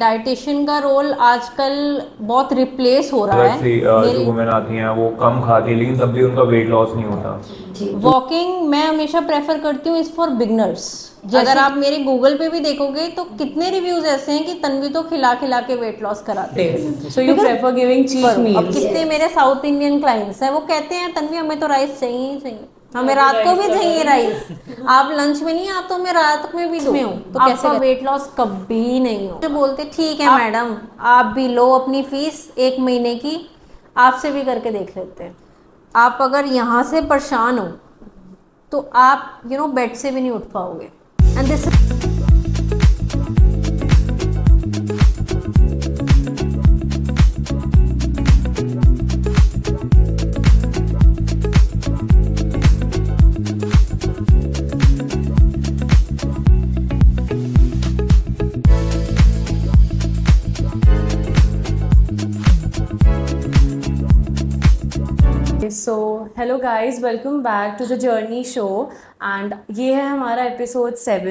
Dietitian का role आजकल बहुत रिप्लेस हो रहा है। जो वुमेन आती हैं वो कम खाती हैं लेकिन तब भी उनका वेट लॉस नहीं होता। वॉकिंग मैं हमेशा प्रेफर करती हूँ इज फॉर बिगनर्स। अगर आप मेरे गूगल पे भी देखोगे तो कितने रिव्यूज ऐसे हैं कि तन्वी तो खिला खिला के वेट लॉस कराते हैं। So you prefer giving cheat अब meals? कितने मेरे साउथ इंडियन क्लाइंट्स हैं वो कहते हैं तन्वी हमें तो राइस चाहिए ही चाहिए, हमें रात को भी चाहिए राइस। आप लंच में नहीं, आप तो मैं रात में भी में हूँ तो कैसे वेट लॉस कभी नहीं हो। बोलते ठीक है मैडम आप भी लो अपनी फीस 1 महीने की, आपसे भी करके देख लेते हैं। आप अगर यहाँ से परेशान हो तो आप बेड से भी नहीं उठ पाओगे। And this so hello guys, welcome back to the journey show. And ये है हमारा एपिसोड 7।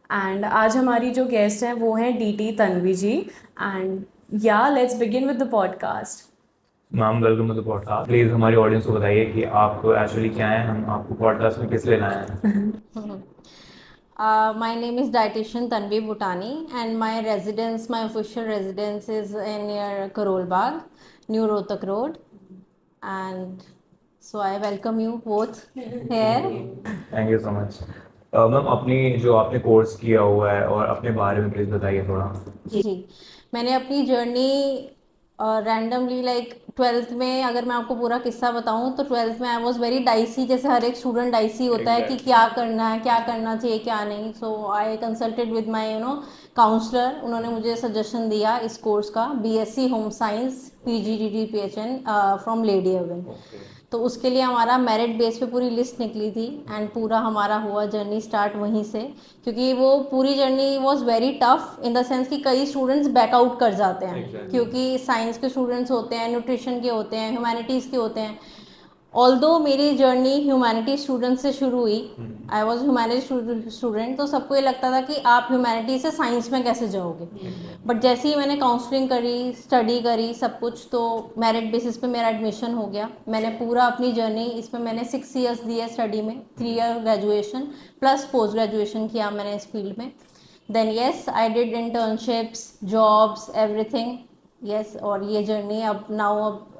एंड आज हमारी जो गेस्ट हैं वो हैं डीटी तन्वी जी। एंड या let's begin with the podcast. Ma'am welcome to the podcast. Please हमारी ऑडियंस को बताइए कि आप एक्चुअली क्या हैं, हम आपको पॉडकास्ट में किस लिए लाए हैं। My name is dietitian Tanvi Bhutani and my official residence is near Karol Bagh, New Rohtak Road, and so I welcome you both here. Thank you so much. Ma'am अपनी जो आपने कोर्स किया हुआ है और अपने बारे में प्लीज बताइए थोड़ा। जी, मैंने अपनी जर्नी रैंडमली लाइक 12th में, अगर मैं आपको पूरा किस्सा बताऊं तो 12th में आई वॉज वेरी डाइसी, जैसे हर एक स्टूडेंट डाइसी होता है कि क्या करना है, क्या करना चाहिए, क्या नहीं। So I consulted with my counsellor. उन्होंने मुझे सजेशन दिया इस कोर्स का, BSc home science PGDD-PHN from Lady Haven. तो उसके लिए हमारा मेरिट बेस पे पूरी लिस्ट निकली थी एंड पूरा हमारा हुआ जर्नी स्टार्ट वहीं से, क्योंकि वो पूरी journey was very tough in the sense कि कई स्टूडेंट्स बैकआउट कर जाते हैं क्योंकि साइंस के स्टूडेंट्स होते हैं, न्यूट्रिशन के होते हैं, ह्यूमैनिटीज़ के होते हैं। ऑल्दो मेरी जर्नी ह्यूमैनिटी स्टूडेंट से शुरू हुई, आई वॉज ह्यूमैनिटी स्टूडेंट, तो सबको ये लगता था कि आप ह्यूमैनिटी से साइंस में कैसे जाओगे। बट जैसे ही मैंने काउंसलिंग करी, स्टडी करी सब कुछ, तो मेरिट बेसिस पे मेरा एडमिशन हो गया। मैंने पूरा अपनी जर्नी इसमें मैंने 6 ईयर्स दिए स्टडी में, 3 year graduation plus post graduation किया मैंने इस फील्ड में। Then yes I did internships, jobs, everything. Yes और ये जर्नी अब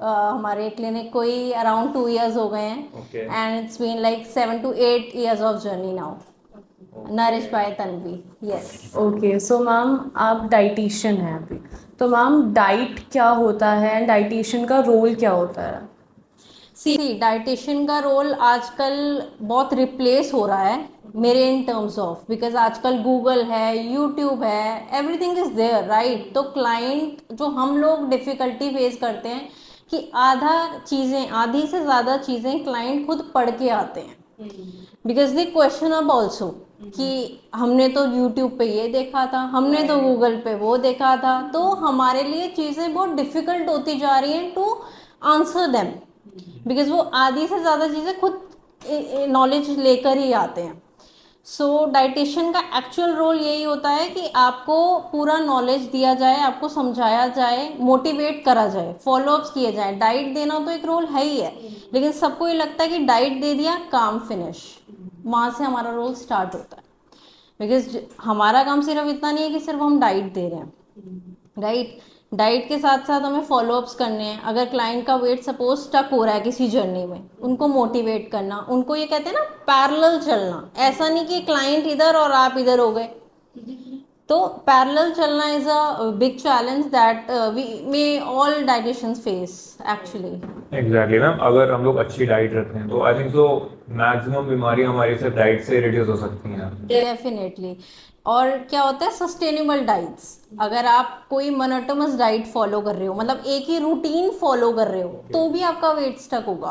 हमारे क्लिनिक को ही अराउंड 2 ईयर्स हो गए हैं and it's been like 7 to 8 years of journey now. Nourish by Tanvi. Yes. Okay, so ma'am आप डाइटिशियन हैं अभी, तो मैम डाइट क्या होता है एंड डाइटिशियन का रोल क्या होता है? सी डाइटिशियन का रोल आजकल बहुत रिप्लेस हो रहा है मेरे इन टर्म्स ऑफ, बिकॉज आजकल गूगल है, यूट्यूब है, एवरीथिंग इज देयर राइट। तो क्लाइंट जो हम लोग डिफ़िकल्टी फेस करते हैं कि आधी से ज़्यादा चीज़ें क्लाइंट खुद पढ़ के आते हैं, बिकॉज दे क्वेश्चन अब ऑल्सो कि हमने तो यूट्यूब पे ये देखा था, हमने तो गूगल पे वो देखा था। तो हमारे लिए चीज़ें बहुत डिफ़िकल्ट होती जा रही हैं टू आंसर देम, बिकॉज वो आधी से ज़्यादा चीज़ें खुद नॉलेज लेकर ही आते हैं। सो डाइटिशियन का एक्चुअल रोल यही होता है कि आपको पूरा नॉलेज दिया जाए, आपको समझाया जाए, मोटिवेट करा जाए, फॉलोअप्स किए जाए। डाइट देना तो एक रोल है ही है, लेकिन सबको ये लगता है कि डाइट दे दिया काम फिनिश, वहाँ से हमारा रोल स्टार्ट होता है। बिकॉज हमारा काम सिर्फ इतना नहीं है कि सिर्फ हम डाइट दे रहे हैं, राइट। डाइट के साथ साथ हमें फॉलोअप्स करने हैं। अगर क्लाइंट का वेट सपोज स्टक हो रहा है किसी जर्नी में, उनको मोटिवेट करना, उनको ये कहते हैं ना पैरेलल चलना। ऐसा नहीं कि क्लाइंट इधर और आप इधर हो गए, तो पैरेलल चलना is a big challenge that we may all dietitians face actually. Exactly ma'am, अगर हम लोग अच्छी डाइट रखते हैं तो आई थिंक सो मैक्सिमम बीमारी हमारी सिर्फ डाइट से रिड्यूस हो सकती हैं। डेफिनेटली। और क्या होता है सस्टेनेबल डाइट्स, अगर आप कोई मोनोटोनस डाइट फॉलो कर रहे हो, मतलब एक ही रूटीन फॉलो कर रहे हो, तो भी आपका वेट स्टक होगा।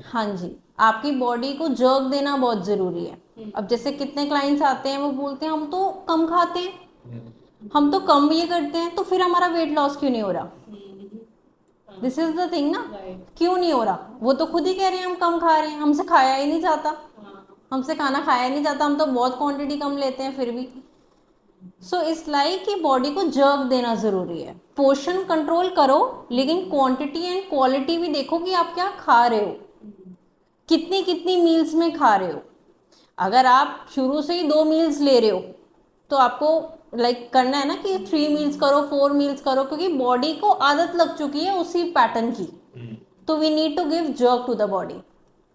हाँ जी, आपकी बॉडी को जर्क देना बहुत ज़रूरी है। अब जैसे कितने क्लाइंट्स आते हैं वो बोलते हैं हम तो कम खाते हैं, हम तो कम ये करते हैं, तो फिर हमारा वेट लॉस क्यों नहीं हो रहा? दिस इज द थिंग ना, क्यों नहीं हो रहा? वो तो खुद ही कह रहे हैं हम कम खा रहे हैं, हमसे खाया ही नहीं जाता, हमसे खाना खाया नहीं जाता, हम तो बहुत क्वांटिटी कम लेते हैं फिर भी। सो इस लाइक कि बॉडी को जर्क देना जरूरी है। पोर्शन कंट्रोल करो, लेकिन क्वांटिटी एंड क्वालिटी भी देखो कि आप क्या खा रहे हो, कितनी कितनी मील्स में खा रहे हो। अगर आप शुरू से ही 2 मील्स ले रहे हो तो आपको करना है ना कि 3 मील्स करो, 4 मील्स करो, क्योंकि बॉडी को आदत लग चुकी है उसी पैटर्न की। तो we need to give jerk to the body,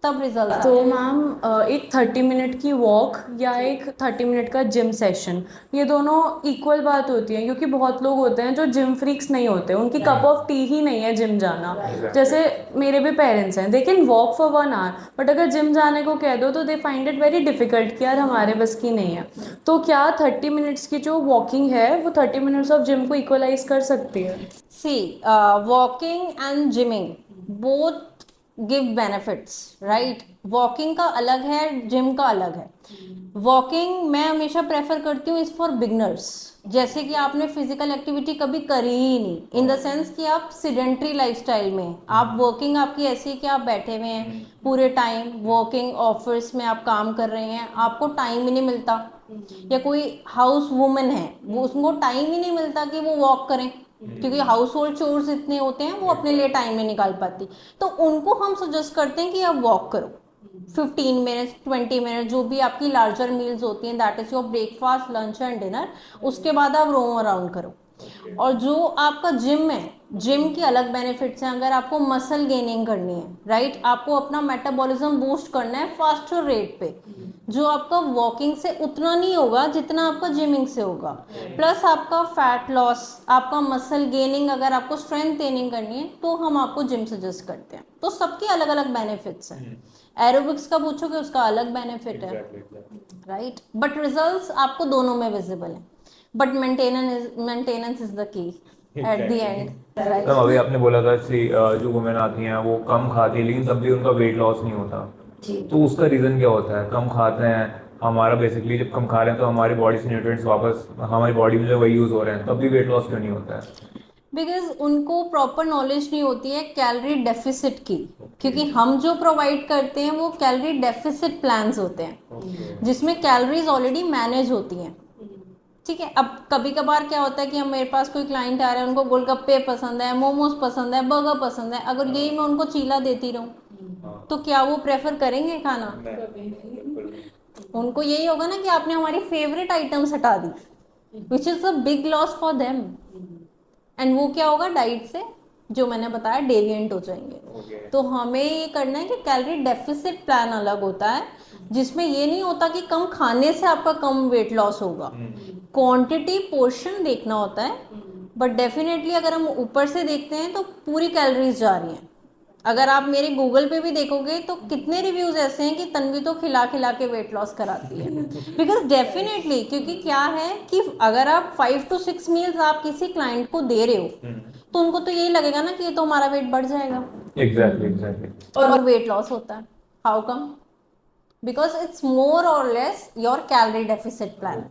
तब रिजल्ट। तो मैम एक 30 मिनट की वॉक या एक 30 मिनट का जिम सेशन, ये दोनों इक्वल बात होती है? क्योंकि बहुत लोग होते हैं जो जिम फ्रीक्स नहीं होते, उनकी कप ऑफ टी ही नहीं है जिम जाना। जैसे मेरे भी पेरेंट्स हैं, they can walk for 1 hour, but अगर जिम जाने को कह दो तो they find it very difficult कि यार हमारे बस की नहीं है। तो क्या 30 मिनट्स की जो वॉकिंग है वो 30 मिनट्स ऑफ जिम को इक्वलाइज कर सकती है? Sea walking and gymming both give benefits, right. Walking का अलग है, जिम का अलग है। वॉकिंग मैं हमेशा प्रेफर करती हूँ इज फॉर बिगनर्स, जैसे कि आपने फिजिकल एक्टिविटी कभी करी ही नहीं, इन द सेंस कि आप सिडेंट्री लाइफस्टाइल में, आप वर्किंग आपकी ऐसी है कि आप बैठे हुए हैं पूरे टाइम, वर्किंग ऑफिस में आप काम कर रहे हैं, आपको टाइम ही नहीं मिलता। या कोई हाउस वुमन है, वो उसको टाइम ही नहीं मिलता कि वो वॉक करें, क्योंकि हाउस होल्ड चोर्स इतने होते हैं, वो अपने लिए टाइम नहीं निकाल पाती। तो उनको हम सजेस्ट करते हैं कि आप वॉक करो 15 मिनट्स, 20 मिनट, जो भी आपकी लार्जर मील्स होती हैं, that is your breakfast, lunch and dinner. उसके बाद आप रोम अराउंड करो। और जो आपका जिम है, जिम की अलग बेनिफिट्स हैं। अगर आपको मसल गेनिंग करनी है, राइट, आपको अपना मेटाबॉलिज्म बूस्ट करना है फास्टर रेट पे, जो आपका वॉकिंग से उतना नहीं होगा जितना आपका जिमिंग से होगा। प्लस आपका फैट लॉस, आपका मसल गेनिंग, अगर आपको स्ट्रेंथ गेनिंग करनी है तो हम आपको जिम सजेस्ट करते हैं। तो सबके अलग अलग बेनिफिट्स हैं। एरोबिक्स का पूछोगे उसका अलग बेनिफिट है, राइट, बट रिजल्ट्स आपको दोनों में विजिबल है। But maintenance is the key at the end, right. तो अभी आपने बोला था कि जो वुमेन आती हैं वो कम खाती हैं लेकिन तब भी उनका वेट लॉस नहीं होता, तो उसका रीज़न क्या होता है? कम खाते हैं, हमारा बेसिकली जब कम खा रहे हैं तो हमारी बॉडी से न्यूट्रिएंट्स वापस हमारी बॉडी में जो वही यूज़ हो रहे हैं, तब भी वेट लॉस क्यों नहीं होता है? बिकॉज उनको प्रॉपर नॉलेज नहीं होती है कैलोरी डेफिसिट की, क्योंकि हम जो प्रोवाइड करते हैं वो कैलोरी डेफिसिट प्लान्स होते हैं, जिसमें कैलोरीज ऑलरेडी मैनेज होती हैं। ठीक है, अब कभी कभार क्या होता है कि हम, मेरे पास कोई क्लाइंट आ रहा है, उनको गोलगप्पे पसंद है, मोमोज पसंद है, बर्गर पसंद है, अगर यही मैं उनको चीला देती रहूं तो क्या वो प्रेफर करेंगे खाना? उनको यही होगा ना कि आपने हमारी फेवरेट आइटम्स हटा दी, which is a big loss for them. And वो क्या होगा, डाइट से जो मैंने बताया डेविएंट हो जाएंगे। तो हमें ये करना है कि कैलोरी डेफिसिट प्लान अलग होता है, जिसमें ये नहीं होता कि कम खाने से आपका कम वेट लॉस होगा। क्वांटिटी पोर्शन देखना होता है, बट डेफिनेटली अगर हम ऊपर से देखते हैं तो पूरी कैलोरीज जा रही हैं। अगर आप मेरे गूगल पे भी देखोगे तो कितने रिव्यूज ऐसे हैं कि तन्वी तो खिला खिला के वेट लॉस कराती है। बिकॉज डेफिनेटली, क्योंकि क्या है कि अगर आप 5 to 6 मील्स आप किसी क्लाइंट को दे रहे हो तो उनको तो यही लगेगा ना कि ये तो हमारा वेट बढ़ जाएगा। एग्जैक्टली। और वेट लॉस होता है, how come? Because it's more or less your calorie deficit plan.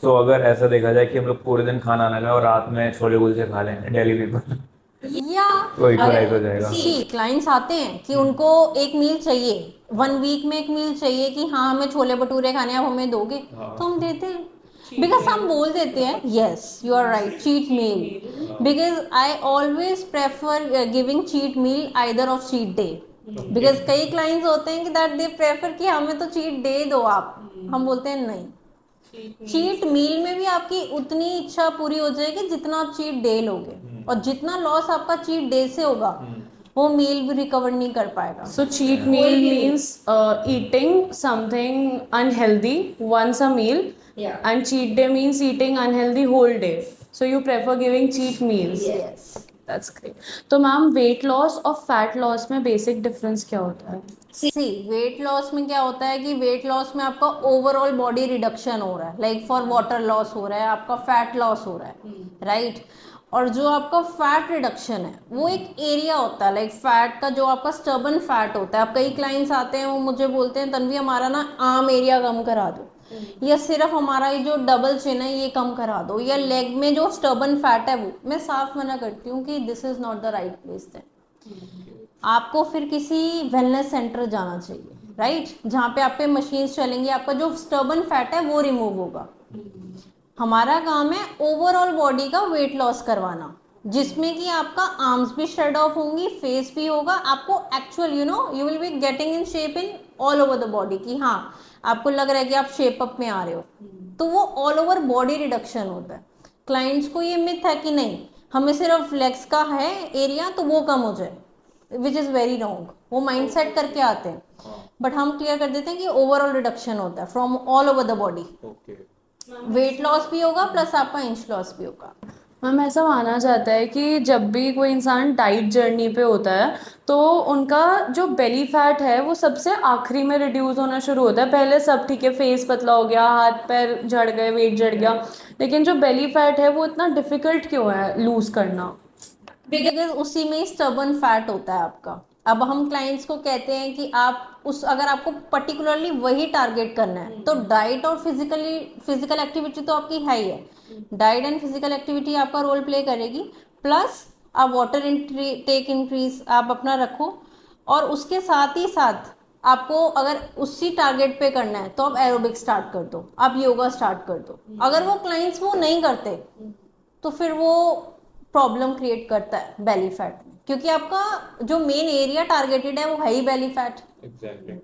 So अगर ऐसा देखा जाए कि हम लोग पूरे दिन खाना ना खाएं और रात में छोले कुलचे खा लें डेली पीपल, या तो इक्वलाइज हो जाएगा। सी क्लाइंट्स आते हैं कि उनको एक मील चाहिए, 1 वीक में एक मील चाहिए कि हाँ हमें छोले भटूरे खाने हैं, आप हमें दोगे? तो हम देते हैं, बिकॉज हम बोल देते हैं yes you are right, cheat meal. Because I always prefer giving cheat meal either of cheat day. Because कई क्लाइंट्स होते हैं कि दैट दे प्रेफर कि हमें तो चीट डे दो आप, हम बोलते हैं नहीं, चीट मील में भी आपकी उतनी इच्छा पूरी हो जाएगी जितना आप चीट डे लोगे, और जितना लॉस आपका चीट डे से होगा वो मील भी रिकवर नहीं कर पाएगा। So cheat meal means eating something unhealthy once a meal, and cheat day means eating unhealthy whole day. So you prefer giving cheat meals. Yes. That's great. तो ma'am weight loss और fat loss में basic difference क्या होता है? सी weight loss में क्या होता है कि वेट लॉस में आपका ओवरऑल बॉडी रिडक्शन हो रहा है, लाइक फॉर वाटर लॉस हो रहा है, आपका फैट लॉस हो रहा है, राइट। और जो आपका फैट रिडक्शन है वो एक एरिया होता है, लाइक फैट का जो आपका स्टर्बन फैट होता है। अब कई क्लाइंट्स आते हैं वो मुझे बोलते हैं तन्वी हमारा ना आर्म एरिया कम करा दो, या सिर्फ हमारा ये जो डबल चिन है ये कम करा दो, या लेग में जो स्टर्बन फैट है वो। मैं साफ मना करती हूँ कि this is not the right place है। आपको फिर किसी वेलनेस सेंटर जाना चाहिए, राइट, जहाँ पे आप पे मशीन्स चलेंगी, आपका जो स्टर्बन फैट है वो रिमूव होगा। हमारा काम है ओवरऑल बॉडी का वेट लॉस करवाना, जिसमें कि आपका आर्म्स भी शेड ऑफ होंगी, फेस भी होगा, आपको actual you will be getting in shape in all over the body, कि हाँ आपको लग रहा है कि आप शेप अप में आ रहे हो, तो वो ऑल ओवर बॉडी रिडक्शन होता है। क्लाइंट्स को ये मिथ है कि नहीं हमें सिर्फ लेग्स का है एरिया तो वो कम हो जाए, विच इज़ वेरी रॉन्ग। वो माइंड सेट करके आते हैं, बट हम क्लियर कर देते हैं कि ओवरऑल रिडक्शन होता है from all over the body. Weight loss भी होगा प्लस आपका इंच लॉस भी होगा। मैम ऐसा माना जाता है कि जब भी कोई इंसान डाइट जर्नी पे होता है तो उनका जो बेली फैट है वो सबसे आखिरी में रिड्यूस होना शुरू होता है। पहले सब ठीक है, फेस पतला हो गया, हाथ पैर झड़ गए, वेट झड़ गया, लेकिन जो बेली फैट है वो इतना डिफ़िकल्ट क्यों है लूज़ करना? बिकॉज उसी में ही स्टबर्न फैट होता है आपका। अब हम क्लाइंट्स को कहते हैं कि आप अगर आपको पर्टिकुलरली वही टारगेट करना है तो डाइट और फिजिकल एक्टिविटी तो आपकी है ही है, डाइट एंड फिजिकल एक्टिविटी आपका रोल प्ले करेगी, प्लस आप वाटर इनटेक इंक्रीज आप अपना रखो, और उसके साथ ही साथ आपको अगर उसी टारगेट पे करना है तो आप एरोबिक स्टार्ट कर दो, आप योगा स्टार्ट कर दो। अगर वो क्लाइंट्स वो नहीं करते तो फिर वो प्रॉब्लम क्रिएट करता है बेली फैट में, क्योंकि आपका जो मेन एरिया टारगेटेड है वो है ही बेली फैट। एग्जैक्टली।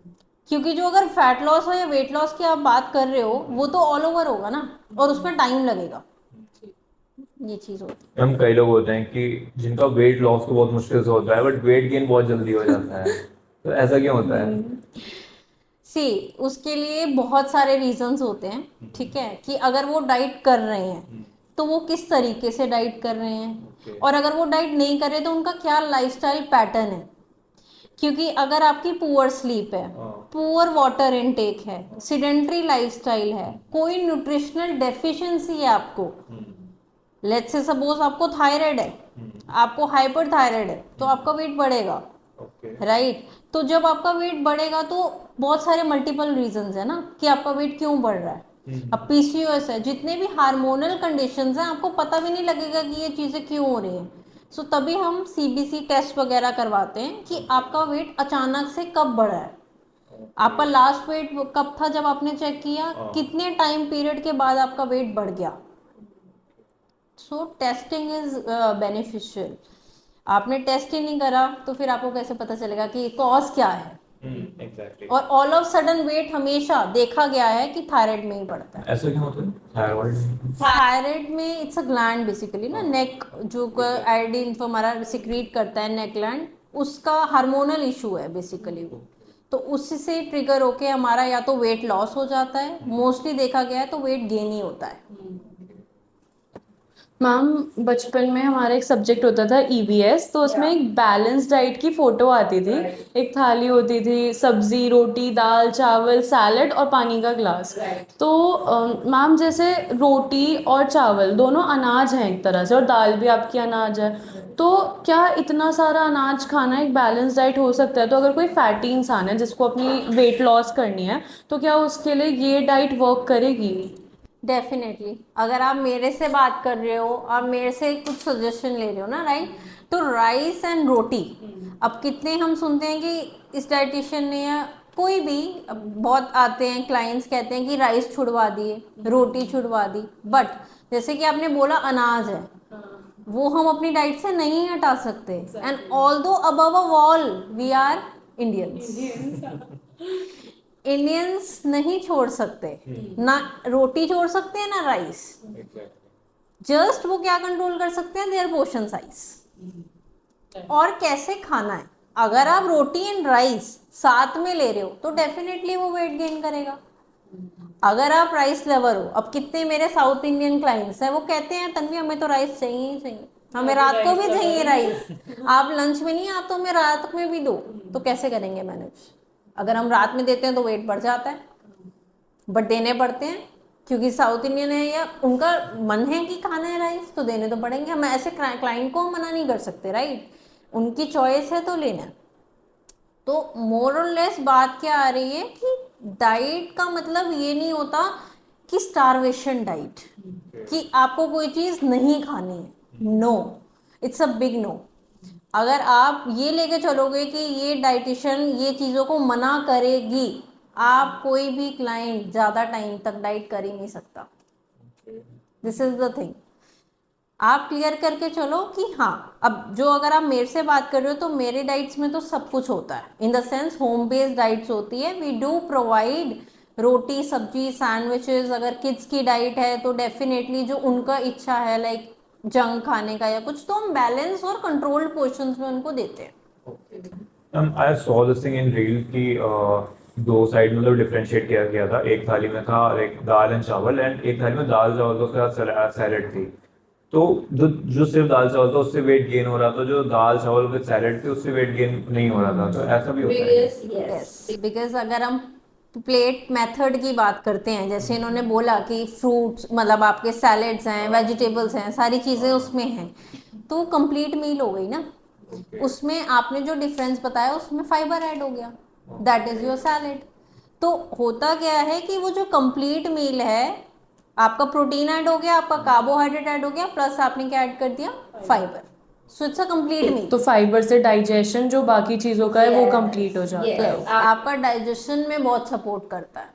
क्योंकि जो अगर फैट लॉस हो या वेट लॉस की आप बात कर रहे हो वो तो ऑल ओवर होगा ना, और उसमें टाइम लगेगा, ये चीज होती है। हम कई लोग होते हैं कि जिनका वेट लॉस तो बहुत मुश्किल से होता है बट वेट गेन बहुत जल्दी हो जाता है, तो ऐसा क्यों होता है? सी उसके लिए बहुत सारे रीजंस होते हैं, ठीक है, कि अगर वो डाइट कर रहे हैं तो वो किस तरीके से डाइट कर रहे हैं, और अगर वो डाइट नहीं कर रहे तो उनका क्या लाइफस्टाइल पैटर्न है। क्योंकि अगर आपकी पुअर स्लीप है, पुअर वाटर इनटेक है, सिडेंट्री लाइफस्टाइल है, कोई न्यूट्रिशनल डेफिशिएंसी है आपको, लेट्स से सपोज आपको थायराइड है, आपको हाइपर थायराइड है, तो आपका वेट बढ़ेगा, राइट। तो जब आपका वेट बढ़ेगा तो बहुत सारे मल्टीपल रीजंस है ना कि आपका वेट क्यों बढ़ रहा है। अब पीसीओएस है, जितने भी हार्मोनल कंडीशंस हैं आपको पता भी नहीं लगेगा कि ये चीजें क्यों हो रही हैं। सो तभी हम सीबीसी टेस्ट वगैरह करवाते हैं कि आपका वेट अचानक से कब बढ़ा है, आपका लास्ट वेट कब था जब आपने चेक किया, कितने टाइम पीरियड के बाद आपका वेट बढ़ गया। सो टेस्टिंग इज बेनिफिशियल। आपने टेस्ट ही नहीं करा तो फिर आपको कैसे पता चलेगा कि कॉज क्या है। एग्जैक्टली। और ऑल ऑफ सडन वेट हमेशा देखा गया है कि थायराइड में ही बढ़ता है। ऐसा क्यों होता है थायराइड? थायराइड में इट्स अ ग्लैंड बेसिकली ना, नेक जो आयोडीन तो हमारा सिक्रीट करता है नेक ग्लैंड, उसका हार्मोनल इशू है बेसिकली वो, तो उससे ट्रिगर होके हमारा या तो वेट लॉस हो जाता है, मोस्टली देखा गया है तो वेट गेन ही होता है। मैम बचपन में हमारा एक सब्जेक्ट होता था ईवीएस, तो उसमें एक बैलेंस डाइट की फ़ोटो आती थी। एक थाली होती थी, सब्जी, रोटी, दाल, चावल, सैलड और पानी का ग्लास। तो मैम जैसे रोटी और चावल दोनों अनाज हैं एक तरह से, और दाल भी आपकी अनाज है, तो क्या इतना सारा अनाज खाना एक बैलेंस डाइट हो सकता है? तो अगर कोई फैटी इंसान है जिसको अपनी वेट लॉस करनी है तो क्या उसके लिए ये डाइट वर्क करेगी? डेफिनेटली। अगर आप मेरे से बात कर रहे हो, आप मेरे से कुछ सजेशन ले रहे हो ना, राइट, तो राइस एंड रोटी, अब कितने हम सुनते हैं कि इस डाइटिशियन ने या कोई भी, बहुत आते हैं क्लाइंट्स कहते हैं कि राइस छुड़वा दिए, रोटी छुड़वा दी, बट जैसे कि आपने बोला अनाज है, वो हम अपनी डाइट से नहीं हटा सकते। And although above all we are Indians, Indians नहीं छोड़ सकते, ना रोटी छोड़ सकते हैं ना राइस, जस्ट वो क्या कंट्रोल कर सकते हैं, देयर पोर्शन साइज और कैसे खाना है। अगर आप रोटी एंड राइस साथ में ले रहे हो तो डेफिनेटली वो वेट गेन करेगा। अगर आप राइस लवर हो, अब कितने मेरे साउथ इंडियन क्लाइंट्स हैं वो कहते हैं तन्वी हमें तो राइस चाहिए ही चाहिए, हमें रात को भी चाहिए राइस, आप लंच में नहीं, आप तो हमें रात में भी दो। तो कैसे करेंगे मैनेज? अगर हम रात में देते हैं तो वेट बढ़ जाता है, बट देने पड़ते हैं क्योंकि साउथ इंडियन है या उनका मन है कि खाना है राइस, तो देने तो पड़ेंगे। हम ऐसे क्लाइंट को हम मना नहीं कर सकते, राइट, उनकी चॉइस है तो लेना। तो मोर और लेस बात क्या आ रही है कि डाइट का मतलब ये नहीं होता कि स्टारवेशन डाइट, कि आपको कोई चीज नहीं खानी है, no, it's a big no. अगर आप ये लेके चलोगे कि ये डाइटिशियन ये चीज़ों को मना करेगी, आप कोई भी क्लाइंट ज़्यादा टाइम तक डाइट कर ही नहीं सकता। This is the thing. आप क्लियर करके चलो कि हाँ, अब जो अगर आप मेरे से बात कर रहे हो तो मेरे डाइट्स में तो सब कुछ होता है, इन the sense home based diets होती है। वी डू प्रोवाइड रोटी सब्जी सैंडविचेस। अगर किड्स की डाइट है तो डेफिनेटली जो उनका इच्छा है लाइक जंक खाने का या कुछ, तो हम बैलेंस और कंट्रोल्ड पोर्शंस में उनको देते हैं। I saw this thing in reel कि दो साइड में तो डिफरेंशिएट किया गया था। एक थाली में था लाइक दाल एंड चावल, एंड एक थाली में दाल चावल तो उसके साथ सैलड थी। तो जो सिर्फ दाल चावल था उससे वेट गेन हो रहा था, जो दाल चावल विद सैलड थे उससे वेट गेन नहीं हो रहा था। तो ऐसा भी होता है। यस, बिकॉज अगर हम प्लेट मेथड की बात करते हैं, जैसे इन्होंने बोला कि फ्रूट्स मतलब आपके सैलेड्स हैं, वेजिटेबल्स हैं, सारी चीज़ें उसमें हैं, तो कंप्लीट मील हो गई ना। उसमें आपने जो डिफरेंस बताया उसमें फाइबर ऐड हो गया, दैट इज योर सैलेड। तो होता क्या है कि वो जो कंप्लीट मील है, आपका प्रोटीन ऐड हो गया, आपका कार्बोहाइड्रेट ऐड हो गया, प्लस आपने क्या ऐड कर दिया, fibre. So it's a complete meal. तो फाइबर से डाइजेशन जो बाकी चीज़ों का है वो कंप्लीट हो जाता है। आपका डाइजेशन में बहुत सपोर्ट करता है,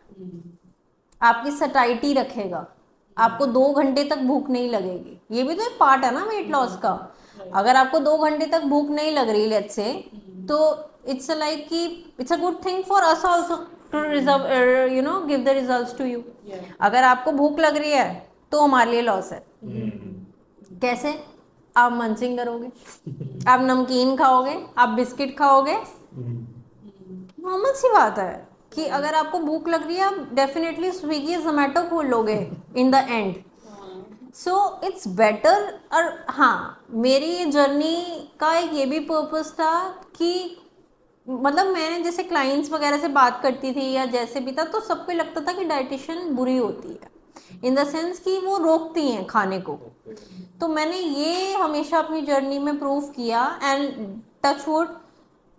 आपकी सटाइटी रखेगा, आपको 2 घंटे तक भूख नहीं लगेगी। ये भी तो एक पार्ट है ना वेट लॉस का। अगर आपको 2 घंटे तक भूख नहीं लग रही लेट्स से, तो इट्स लाइक कि it's a good thing for us also to reserve give the results to you. अगर आपको भूख लग रही है तो हमारे लिए लॉस है। कैसे? आप मंचिंग करोगे, आप नमकीन खाओगे, आप बिस्किट खाओगे, नॉर्मल सी बात है कि अगर आपको भूख लग रही है आप डेफिनेटली स्विगी जोमेटो खोल लोगे in the end. So it's better. और हाँ, मेरी ये जर्नी का एक ये भी पर्पस था कि मतलब मैंने जैसे क्लाइंट्स वगैरह से बात करती थी या जैसे भी था, तो सबको लगता था कि डाइटिशियन बुरी होती है, इन द सेंस कि वो रोकती हैं खाने को। तो मैंने ये हमेशा अपनी जर्नी में प्रूव किया, एंड टच वुड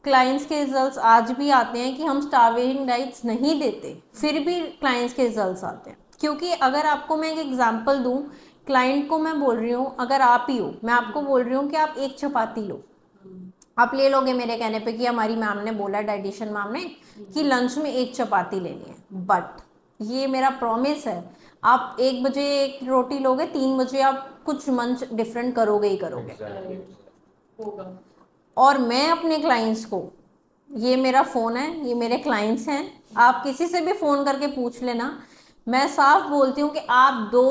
क्लाइंट्स के रिजल्ट्स आज भी आते हैं कि हम स्टार्विंग डाइट्स नहीं देते, फिर भी क्लाइंट्स के रिजल्ट्स आते हैं। क्योंकि अगर आपको मैं एक एग्जांपल दूं, क्लाइंट को मैं बोल रही हूँ, अगर आप ही हो, मैं आपको बोल रही हूँ कि आप एक चपाती लो, आप ले लोगे मेरे कहने पे कि हमारी मैम ने बोला, डाइटिशियन मैम ने, कि लंच में एक चपाती लेनी है। बट ये मेरा प्रॉमिस है, आप 1 बजे एक रोटी लोगे, 3 बजे आप कुछ मंच डिफरेंट करोगे ही करोगे। और मैं अपने क्लाइंट्स को, ये मेरा फ़ोन है, ये मेरे क्लाइंट्स हैं, आप किसी से भी फ़ोन करके पूछ लेना, मैं साफ बोलती हूँ कि आप 2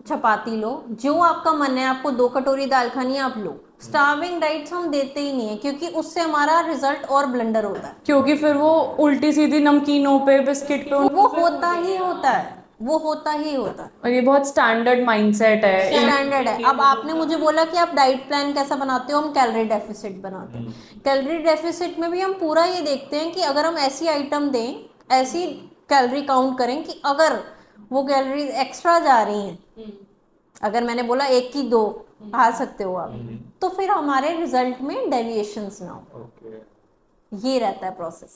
चपाती लो, जो आपका मन है, आपको 2 कटोरी दाल खानी है आप लो। स्टार्विंग डाइट्स हम देते ही नहीं है, क्योंकि उससे हमारा रिजल्ट और ब्लंडर होता है। क्योंकि फिर वो उल्टी सीधी नमकीनों पे बिस्किट पे वो होता ही होता है, वो होता ही होता है। और ये बहुत स्टैंडर्ड माइंडसेट है। स्टैंडर्ड है। अब आपने मुझे बोला कि आप डाइट प्लान कैसा बनाते हो, हम कैलोरी डेफिसिट बनाते हैं। कैलोरी डेफिसिट में भी हम पूरा ये देखते हैं कि अगर हम ऐसी आइटम दें, ऐसी कैलोरी काउंट करें कि अगर वो कैलोरीज एक्स्ट्रा जा रही हैं, अगर मैंने बोला 1 की 2 खा सकते हो आप, तो फिर हमारे रिजल्ट में डेविएशंस ना हो। ये रहता है प्रोसेस।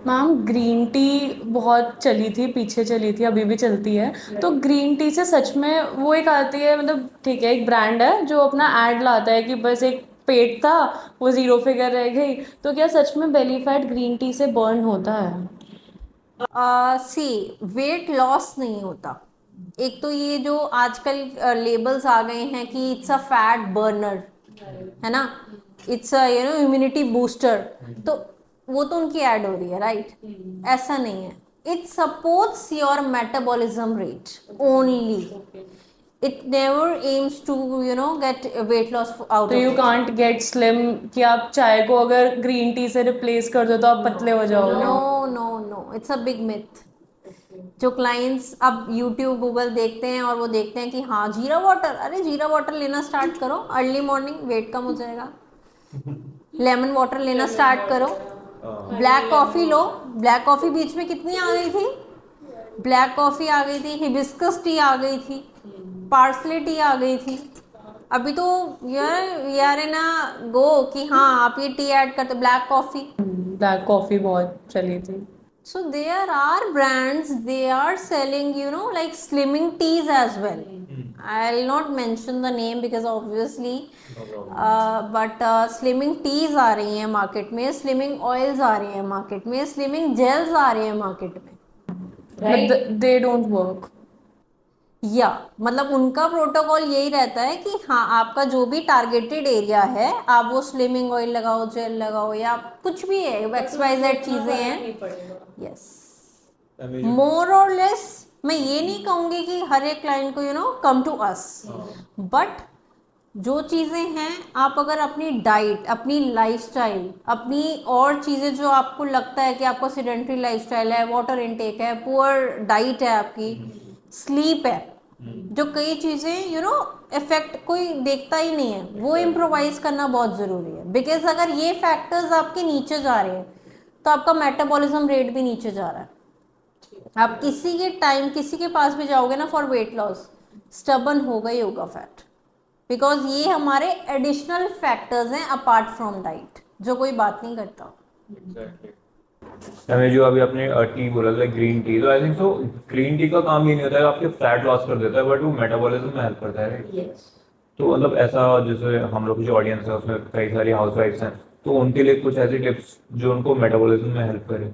मैम ग्रीन टी बहुत चली थी, पीछे चली थी, अभी भी चलती है। तो ग्रीन टी से सच में वो एक आती है, मतलब ठीक है एक ब्रांड है जो अपना ऐड लाता है कि बस एक पेट था वो 0 फिगर रह गई, तो क्या सच में बेली फैट ग्रीन टी से बर्न होता है? सी, वेट लॉस नहीं होता। एक तो ये जो आजकल लेबल्स आ गए हैं कि इट्स अ फैट बर्नर, है ना, इट्स अ इम्यूनिटी बूस्टर, तो वो तो उनकी ऐड हो रही है, राइट? ऐसा नहीं है। It supports your metabolism rate only, it never aims to get weight loss out तो you off. Can't get slim कि आप चाय को अगर ग्रीन टी से रिप्लेस कर दो तो आप पतले हो जाओगे? No no no, it's a big myth. जो क्लाइंट्स अब यूट्यूब गूगल देखते हैं और वो देखते हैं कि हाँ जीरा वाटर, अरे जीरा वाटर लेना स्टार्ट करो, अर्ली मॉर्निंग वेट कम हो जाएगा। लेमन वाटर लेना स्टार्ट करो, ब्लैक कॉफ़ी लो। ब्लैक कॉफ़ी बीच में कितनी आ गई थी, ब्लैक कॉफ़ी आ गई थी, हिबिस्कस टी आ गई थी, पार्सले टी आ गई थी। अभी तो यार है ना गो कि हाँ आप ये टी ऐड करते, ब्लैक कॉफ़ी। ब्लैक कॉफ़ी बहुत चली थी। So there are brands, they are selling, like slimming teas as well. I'll not mention the name because obviously, but slimming teas आ रही हैं मार्केट में, slimming oils आ रही हैं market में, slimming gels आ रही हैं मार्केट में। But they don't work. या मतलब उनका प्रोटोकॉल यही रहता है कि हाँ आपका जो भी टारगेटेड एरिया है आप वो स्लिमिंग ऑयल लगाओ, जेल लगाओ, या कुछ भी है, XYZ चीजें हैं। यस, मोर और लेस मैं ये नहीं कहूंगी कि हर एक क्लाइंट को कम टू अस, बट जो चीज़ें हैं आप अगर अपनी डाइट, अपनी लाइफस्टाइल, अपनी और चीज़ें जो आपको लगता है कि आपको सीडेंटरी लाइफस्टाइल है, वाटर इनटेक है, पुअर डाइट है, आपकी स्लीप है, जो कई चीज़ें इफेक्ट कोई देखता ही नहीं है, वो इम्प्रोवाइज करना बहुत ज़रूरी है। बिकॉज अगर ये फैक्टर्स आपके नीचे जा रहे हैं तो आपका मेटाबॉलिज्म रेट भी नीचे जा रहा है। आप किसी के टाइम किसी के पास भी जाओगे ना फॉर वेट लॉस, स्टबन होगा ही होगा फैट, बिकॉज ये हमारे एडिशनल फैक्टर्स हैं अपार्ट फ्रॉम डाइट, जो कोई बात नहीं करता। हमें जो अभी आपने टी बोला था ग्रीन टी, तो आई थिंक तो ग्रीन टी का काम ये नहीं होता है आपके फैट लॉस कर देता है, बट वो मेटाबॉलिज्म में हेल्प करता है, राइट? yes. तो मतलब ऐसा जैसे हम लोग की जो ऑडियंस है उसमें कई सारी हाउसवाइफ्स हैं, तो उनके लिए कुछ ऐसी टिप्स जो उनको मेटाबॉलिज्म में हेल्प करे।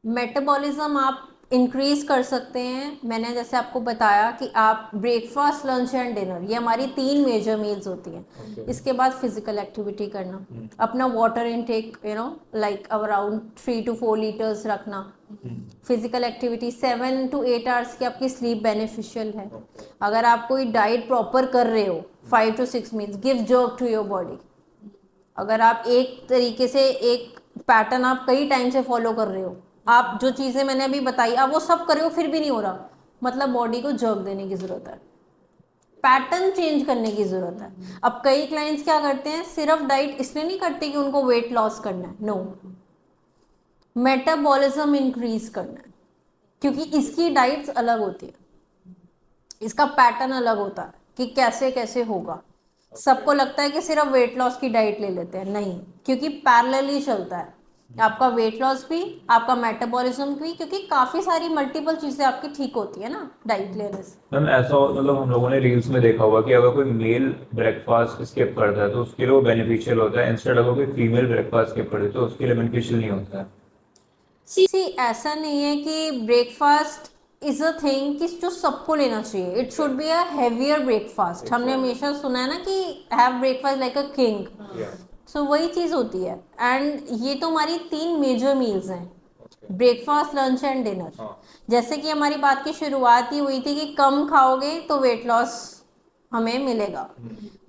मेटाबॉलिज्म आप इंक्रीज कर सकते हैं। मैंने जैसे आपको बताया कि आप ब्रेकफास्ट, लंच एंड डिनर, ये हमारी 3 मेजर मील्स होती हैं। इसके बाद फिजिकल एक्टिविटी करना, अपना water intake like around 3 to 4 litres रखना। फिजिकल एक्टिविटी 7 to 8 आवर्स की आपकी स्लीप बेनिफिशियल है। अगर आप कोई डाइट प्रॉपर कर रहे हो 5 to 6 meals, give jerk to your body. अगर आप एक तरीके से एक पैटर्न आप कई टाइम से फॉलो कर रहे हो, आप जो चीज़ें मैंने अभी बताई आप वो सब कर रहे हो फिर भी नहीं हो रहा, मतलब बॉडी को जर्क देने की ज़रूरत है, पैटर्न चेंज करने की ज़रूरत है। अब कई क्लाइंट्स क्या करते हैं, सिर्फ डाइट इसलिए नहीं करते कि उनको वेट लॉस करना है, नो, मेटाबॉलिज्म इंक्रीज करना है, क्योंकि इसकी डाइट्स अलग होती है, इसका पैटर्न अलग होता है कि कैसे कैसे होगा। सबको लगता है कि सिर्फ वेट लॉस की डाइट ले लेते हैं, नहीं, क्योंकि पैरेलली चलता है आपका वेट लॉस भी, आपका मेटाबॉलिज्म भी, क्योंकि काफी सारी मल्टीपल चीजें आपकी ठीक होती है ना डाइट लेने से। मैम ऐसा मतलब हम लोगों ने रील्स में देखा हुआ कि अगर कोई मेल ब्रेकफास्ट स्किप करता है तो उसके लिए वो बेनिफिशियल होता है, इंस्टेड अगर कोई फीमेल ब्रेकफास्ट स्किप करे तो उसके लिए बेनिफिशियल नहीं होता है। सी ऐसा नहीं है कि ब्रेकफास्ट इज अ थिंग कि जो सबको लेना चाहिए, it should be a heavier breakfast. हमने हमेशा सुना है ना कि have breakfast like a king, so वही चीज होती है। एंड ये तो हमारी 3 मेजर मील्स हैं, ब्रेकफास्ट, लंच एंड डिनर। जैसे कि हमारी बात की शुरुआत ही हुई थी कि कम खाओगे तो वेट लॉस हमें मिलेगा,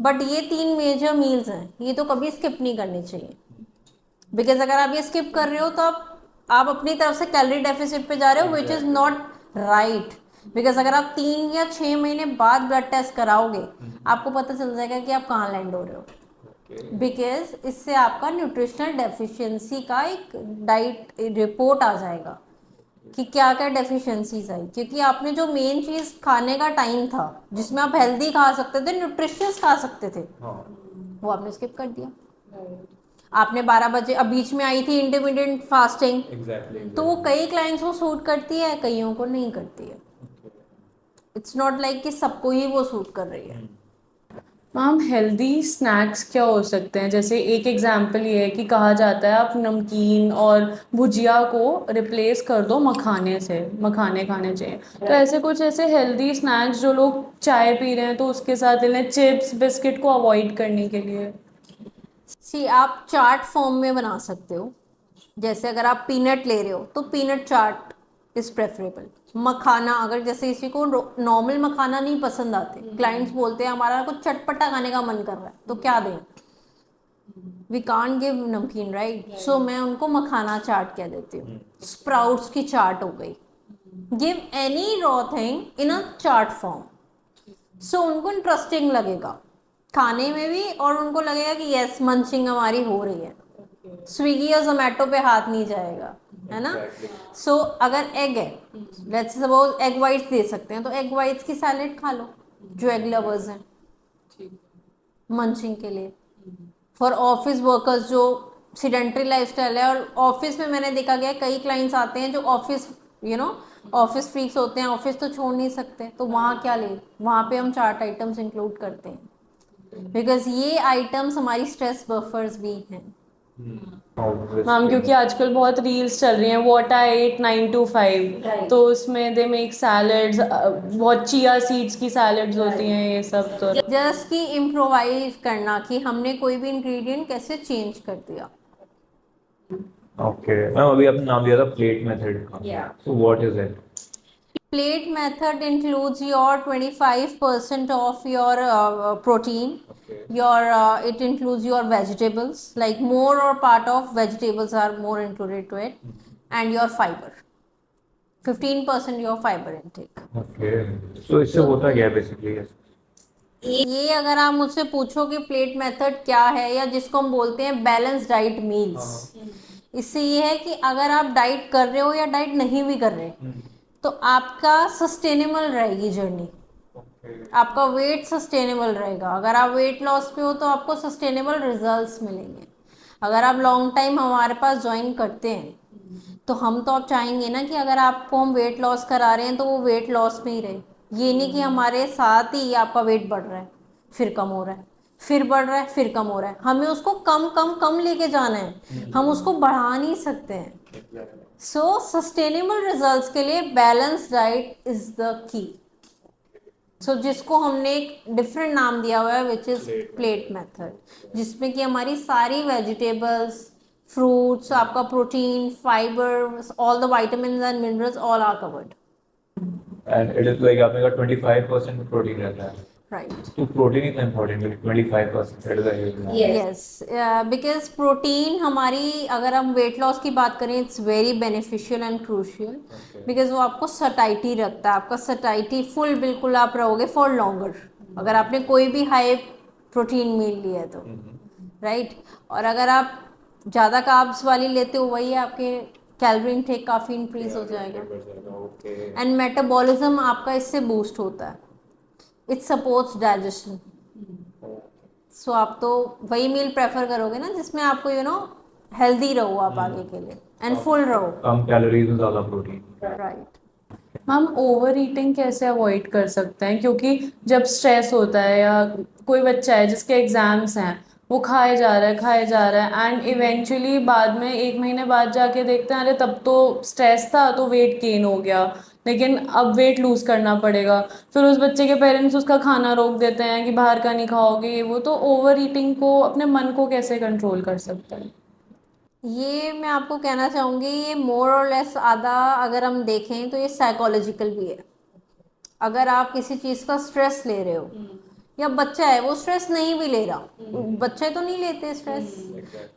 बट ये 3 मेजर मील्स हैं, ये तो कभी स्किप नहीं करनी चाहिए। बिकॉज अगर आप ये स्किप कर रहे हो तो आप अपनी तरफ से कैलोरी डेफिसिट पे जा रहे हो, which is not right. Because अगर आप 3 या 6 महीने बाद ब्लड टेस्ट कराओगे आपको पता चल जाएगा कि आप कहाँ लैंड हो रहे हो, बिकॉज इससे आपका न्यूट्रिशनल डेफिशिएंसी का एक डाइट रिपोर्ट आ जाएगा कि क्या क्या डेफिशिएंसीज आई, क्योंकि आपने जो मेन चीज खाने का टाइम था जिसमें आप हेल्दी खा सकते थे, न्यूट्रिशियस खा सकते थे, वो आपने स्किप कर दिया। आपने 12 बजे, अब बीच में आई थी इंटरमीडिएट फास्टिंग, तो वो कई क्लाइंट्स को सूट करती है, कईयों को नहीं करती है। इट्स नॉट लाइक कि सबको ही वो सूट कर रही है। मैम हेल्दी स्नैक्स क्या हो सकते हैं? जैसे एक एग्जांपल ये है कि कहा जाता है आप नमकीन और भुजिया को रिप्लेस कर दो मखाने से, मखाने खाने चाहिए। तो ऐसे कुछ ऐसे हेल्दी स्नैक्स जो लोग चाय पी रहे हैं तो उसके साथ ले लें, चिप्स बिस्किट को अवॉइड करने के लिए। सी आप चाट फॉर्म में बना सकते हो, जैसे अगर आप पीनट ले रहे हो तो पीनट चाट इज प्रेफरेबल। मखाना, अगर जैसे किसी को नॉर्मल मखाना नहीं पसंद आते, क्लाइंट्स बोलते हैं हमारा कुछ चटपटा खाने का मन कर रहा है, तो क्या दें, वी कांट गिव नमकीन, राइट? सो मैं उनको मखाना चाट कह देती हूँ, स्प्राउट्स की चाट हो गई। Give any raw thing in a chaat form, so उनको इंटरेस्टिंग लगेगा खाने में भी, और उनको लगेगा कि यस मंचिंग हमारी हो रही है, स्विगी और जोमेटो पे हाथ नहीं जाएगा, है ना? सो अगर एग है, लेट्स सपोज एग वाइट्स दे सकते हैं, तो एग वाइट्स की सैलेड खा लो जो एग लवर्स हैं, मंचिंग के लिए। फॉर ऑफिस वर्कर्स जो सीडेंटरी लाइफस्टाइल है, और ऑफिस में मैंने देखा गया कई क्लाइंट्स आते हैं जो ऑफिस ऑफिस फ्रीक्स होते हैं, ऑफिस तो छोड़ नहीं सकते, तो वहाँ क्या ले, वहाँ पे हम चार्ट आइटम्स इंक्लूड करते हैं, बिकॉज ये आइटम्स हमारी स्ट्रेस बफर्स भी हैं। मैम क्योंकि आजकल बहुत रील्स चल रही हैं, व्हाट आई एट 9 to 5, तो उसमें दे मेक सैलड्स, बहुत चिया सीड्स की सैलड्स होती हैं, ये सब तो जस्ट कि इम्प्रोवाइज करना कि हमने कोई भी इंग्रेडिएंट कैसे चेंज कर दिया। ओके मैम, अभी आपने नाम दिया था प्लेट मेथड का, so what is it? Plate method includes your 25% of your protein. Okay. Your it includes your vegetables, like more or part of vegetables are more included to it, and your fiber. 15% your fiber intake. Okay, सो इससे होता क्या है basically? ये अगर आप मुझसे पूछो कि प्लेट मेथड क्या है, या जिसको हम बोलते हैं बैलेंस डाइट मील्स, इससे ये है कि अगर आप डाइट कर रहे हो या डाइट नहीं भी कर रहे, तो आपका सस्टेनेबल रहेगी जर्नी, आपका वेट सस्टेनेबल रहेगा। अगर आप वेट लॉस पे हो तो आपको सस्टेनेबल रिजल्ट्स मिलेंगे। अगर आप लॉन्ग टाइम हमारे पास ज्वाइन करते हैं, तो हम तो आप चाहेंगे ना कि अगर आपको हम वेट लॉस करा रहे हैं तो वो वेट लॉस में ही रहे। ये नहीं कि हमारे साथ ही आपका वेट बढ़ रहा है, फिर कम हो रहा है, फिर बढ़ रहा है, फिर कम हो रहा है। हमें उसको कम कम कम लेके जाना है, हम उसको बढ़ा नहीं सकते हैं। सो सस्टेनेबल रिजल्ट्स के लिए balance diet is the key. सो जिसको हमने एक डिफरेंट नाम दिया हुआ है, विच इज प्लेट मेथड, जिसमें कि हमारी सारी वेजिटेबल्स, फ्रूट्स, आपका protein, fibre, all the vitamins and minerals all are covered. And it is like आपने कहा 25% प्रोटीन रहता है, राइट। तो प्रोटीन इतना इंपॉर्टेंट है 25%, that is a huge. Yes, because protein हमारी, अगर हम वेट लॉस की बात करें, it's very beneficial and crucial, because वो आपको सटाइटी रखता है, आपका सटाइटी फुल बिल्कुल आप रहोगे फॉर लॉन्गर, अगर आपने कोई भी हाई प्रोटीन मील लिया है तो, राइट। और अगर आप ज़्यादा कार्ब्स वाली लेते हो, वही आपके कैलोरी इनटेक काफ़ी इंक्रीज हो जाएगा, एंड मेटाबॉलिज्म आपका इससे बूस्ट होता है, इट सपोर्ट्स डाइजेशन। सो आप तो वही मील प्रेफर करोगे ना जिसमें आपको हेल्दी रहो आप आगे के लिए, एंड फुल रहो। कम कैलोरीज में ज्यादा प्रोटीन। राइट। हम ओवर ईटिंग कैसे अवॉइड कर सकते हैं? क्योंकि जब स्ट्रेस होता है, या कोई बच्चा है जिसके एग्जाम्स हैं, वो खाए जा रहा है खाए जा रहा है, एंड इवेंचुअली बाद में 1 महीने बाद जाके देखते हैं, अरे तब तो स्ट्रेस था तो वेट गेन हो गया, लेकिन अब वेट लूज करना पड़ेगा। फिर उस बच्चे के पेरेंट्स उसका खाना रोक देते हैं कि बाहर का नहीं खाओगे, ये वो। तो ओवर ईटिंग को, अपने मन को कैसे कंट्रोल कर सकते हैं? ये मैं आपको कहना चाहूँगी, ये मोर और लेस आधा अगर हम देखें तो ये साइकोलॉजिकल भी है। अगर आप किसी चीज़ का स्ट्रेस ले रहे हो, या बच्चा है वो स्ट्रेस नहीं भी ले रहा, बच्चे तो नहीं लेते स्ट्रेस,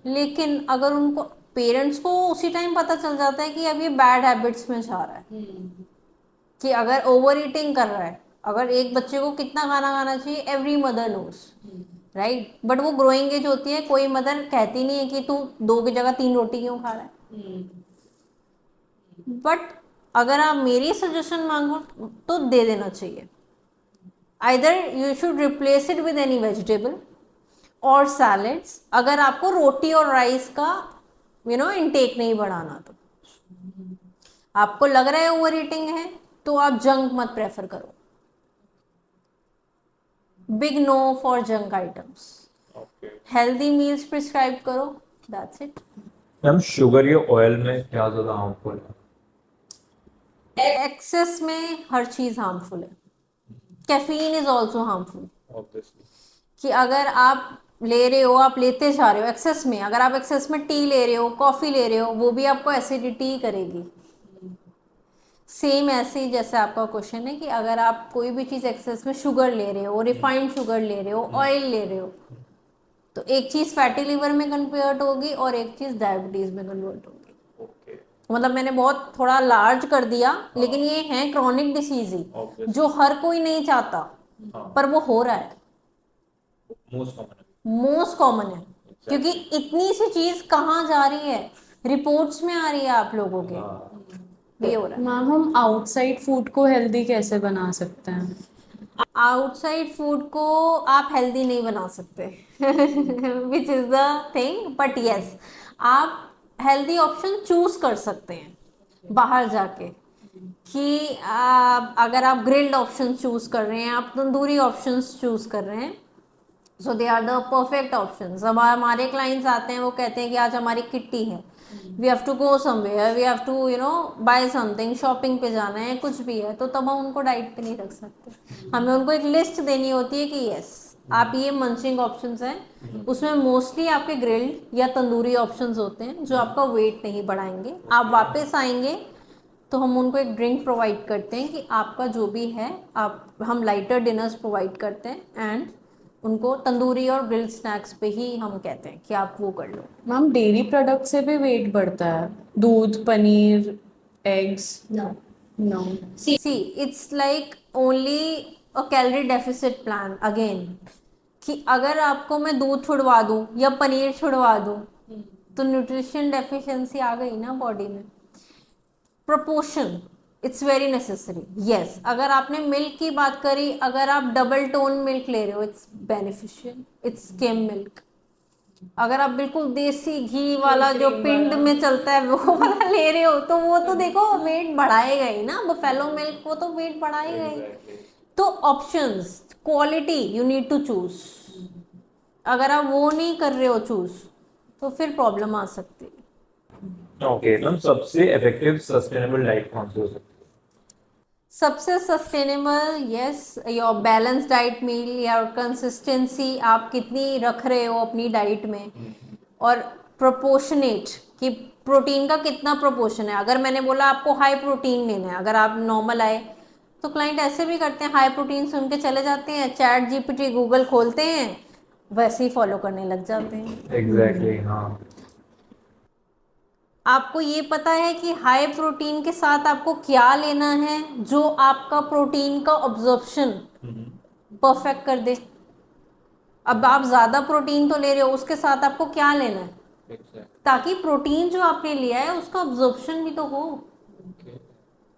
लेकिन अगर उनको, पेरेंट्स को उसी टाइम पता चल जाता है कि अब ये बैड हैबिट्स में जा रहा है, कि अगर ओवर ईटिंग कर रहा है, अगर एक बच्चे को कितना खाना खाना चाहिए every mother knows, right. But वो ग्रोइंग एज होती है, कोई मदर कहती नहीं है कि तू 2 की जगह 3 रोटी क्यों खा रहा है। बट अगर आप मेरी सजेशन मांगो तो दे देना चाहिए। Either you should replace it with any vegetable और सैलेड्स, अगर आपको रोटी और राइस का इनटेक नहीं बढ़ाना, तो आपको लग रहा है ओवर ईटिंग है, तो आप जंक मत प्रेफर करो। Big no for junk items. Healthy meals prescribe करो, दैट्स इट। मैम शुगर या ऑयल में क्या ज्यादा हार्मफुल है? एक्सेस में हर चीज हार्मफुल है। कैफीन इज ऑल्सो हार्मफुल, कि अगर आप ले रहे हो, आप लेते जा रहे हो एक्सेस में, अगर आप एक्सेस में टी ले रहे हो, कॉफी ले रहे हो, वो भी आपको एसिडिटी करेगी। सेम ऐसे ही जैसे आपका क्वेश्चन है कि अगर आप कोई भी चीज़ एक्सेस में, शुगर ले रहे हो, रिफाइंड शुगर ले रहे हो, ऑयल ले रहे हो, तो एक चीज़ फैटी लिवर में कन्वर्ट होगी और एक चीज़ डायबिटीज़ में कन्वर्ट होगी। मतलब मैंने बहुत थोड़ा लार्ज कर दिया, लेकिन ये है क्रॉनिक डिसीज ही, जो हर कोई नहीं चाहता, पर वो हो रहा है, मोस्ट कॉमन है। क्योंकि इतनी सी चीज़ कहाँ जा रही है, रिपोर्ट्स में आ रही है आप लोगों के, ये हो रहा है। मैम हम आउटसाइड फूड को हेल्दी कैसे बना सकते हैं? आउटसाइड फूड को आप हेल्दी नहीं बना सकते, which is the thing, but yes, आप हेल्दी ऑप्शन चूज कर सकते हैं बाहर जाके, कि अगर आप ग्रिल्ड ऑप्शन चूज कर रहे हैं, आप तंदूरी ऑप्शंस चूज कर रहे हैं, so they are the perfect options. अब हमारे क्लाइंट्स आते हैं, वो कहते हैं कि आज हमारी किट्टी है, we have to go somewhere, we have to buy something, shopping पे जाना है, कुछ भी है, तो तब हम उनको डाइट पे नहीं रख सकते। हमें उनको एक लिस्ट देनी होती है कि यस आप ये मंचिंग ऑप्शंस हैं, उसमें मोस्टली आपके ग्रिल्ड या तंदूरी ऑप्शंस होते हैं जो आपका वेट नहीं बढ़ाएंगे। आप वापस आएंगे तो हम उनको एक ड्रिंक प्रोवाइड करते हैं कि आपका जो भी है, आप हम लाइटर डिनर्स प्रोवाइड करते हैं, एंड उनको तंदूरी और ग्रिल्ड स्नैक्स पे ही हम कहते हैं कि आप वो कर लो। मैम डेयरी प्रोडक्ट से भी वेट बढ़ता है, दूध, paneer, eggs? No. No. See, it's like only a calorie deficit plan again, कि अगर आपको मैं दूध छुड़वा दूं या पनीर छुड़वा दूं तो न्यूट्रिशन डेफिशिएंसी आ गई ना बॉडी में। Proportion, it's very necessary. Yes, अगर आपने मिल्क की बात करी, अगर आप डबल टोन मिल्क ले रहे हो, it's beneficial, it's skim milk. अगर आप बिल्कुल देसी घी वाला जो पिंड में चलता है वो वाला ले रहे हो, तो वो तो देखो वेट बढ़ाएगा ही ना, बफेलो मिल्क, वो तो वेट बढ़ाएगा ही। तो options, quality, you need to choose. अगर आप वो नहीं कर रहे हो चूज, तो फिर प्रॉब्लम आ सकती है। ओके मैम, सबसे इफेक्टिव सस्टेनेबल डाइट कौन सी हो सकती सबसे sustainable, yes, your balance diet meal या कंसिस्टेंसी आप कितनी रख रहे हो अपनी डाइट में, और प्रोपोर्शनेट कि प्रोटीन का कितना प्रोपोर्शन है। अगर मैंने बोला आपको हाई प्रोटीन लेना है, अगर आप नॉर्मल आए, तो क्लाइंट ऐसे भी करते हैं, हाई प्रोटीन सुन के चले जाते हैं, चैट जीपीटी गूगल खोलते हैं, वैसे ही फॉलो करने लग जाते हैं। है? एग्जैक्टली, हाँ। आपको ये पता है कि हाई प्रोटीन के साथ आपको क्या लेना है जो आपका प्रोटीन का ऑब्जॉर्प्शन परफेक्ट कर दे। अब आप ज्यादा प्रोटीन तो ले रहे हो, उसके साथ आपको क्या लेना है ताकि प्रोटीन जो आपने लिया है उसका ऑब्जॉर्प्शन भी तो हो।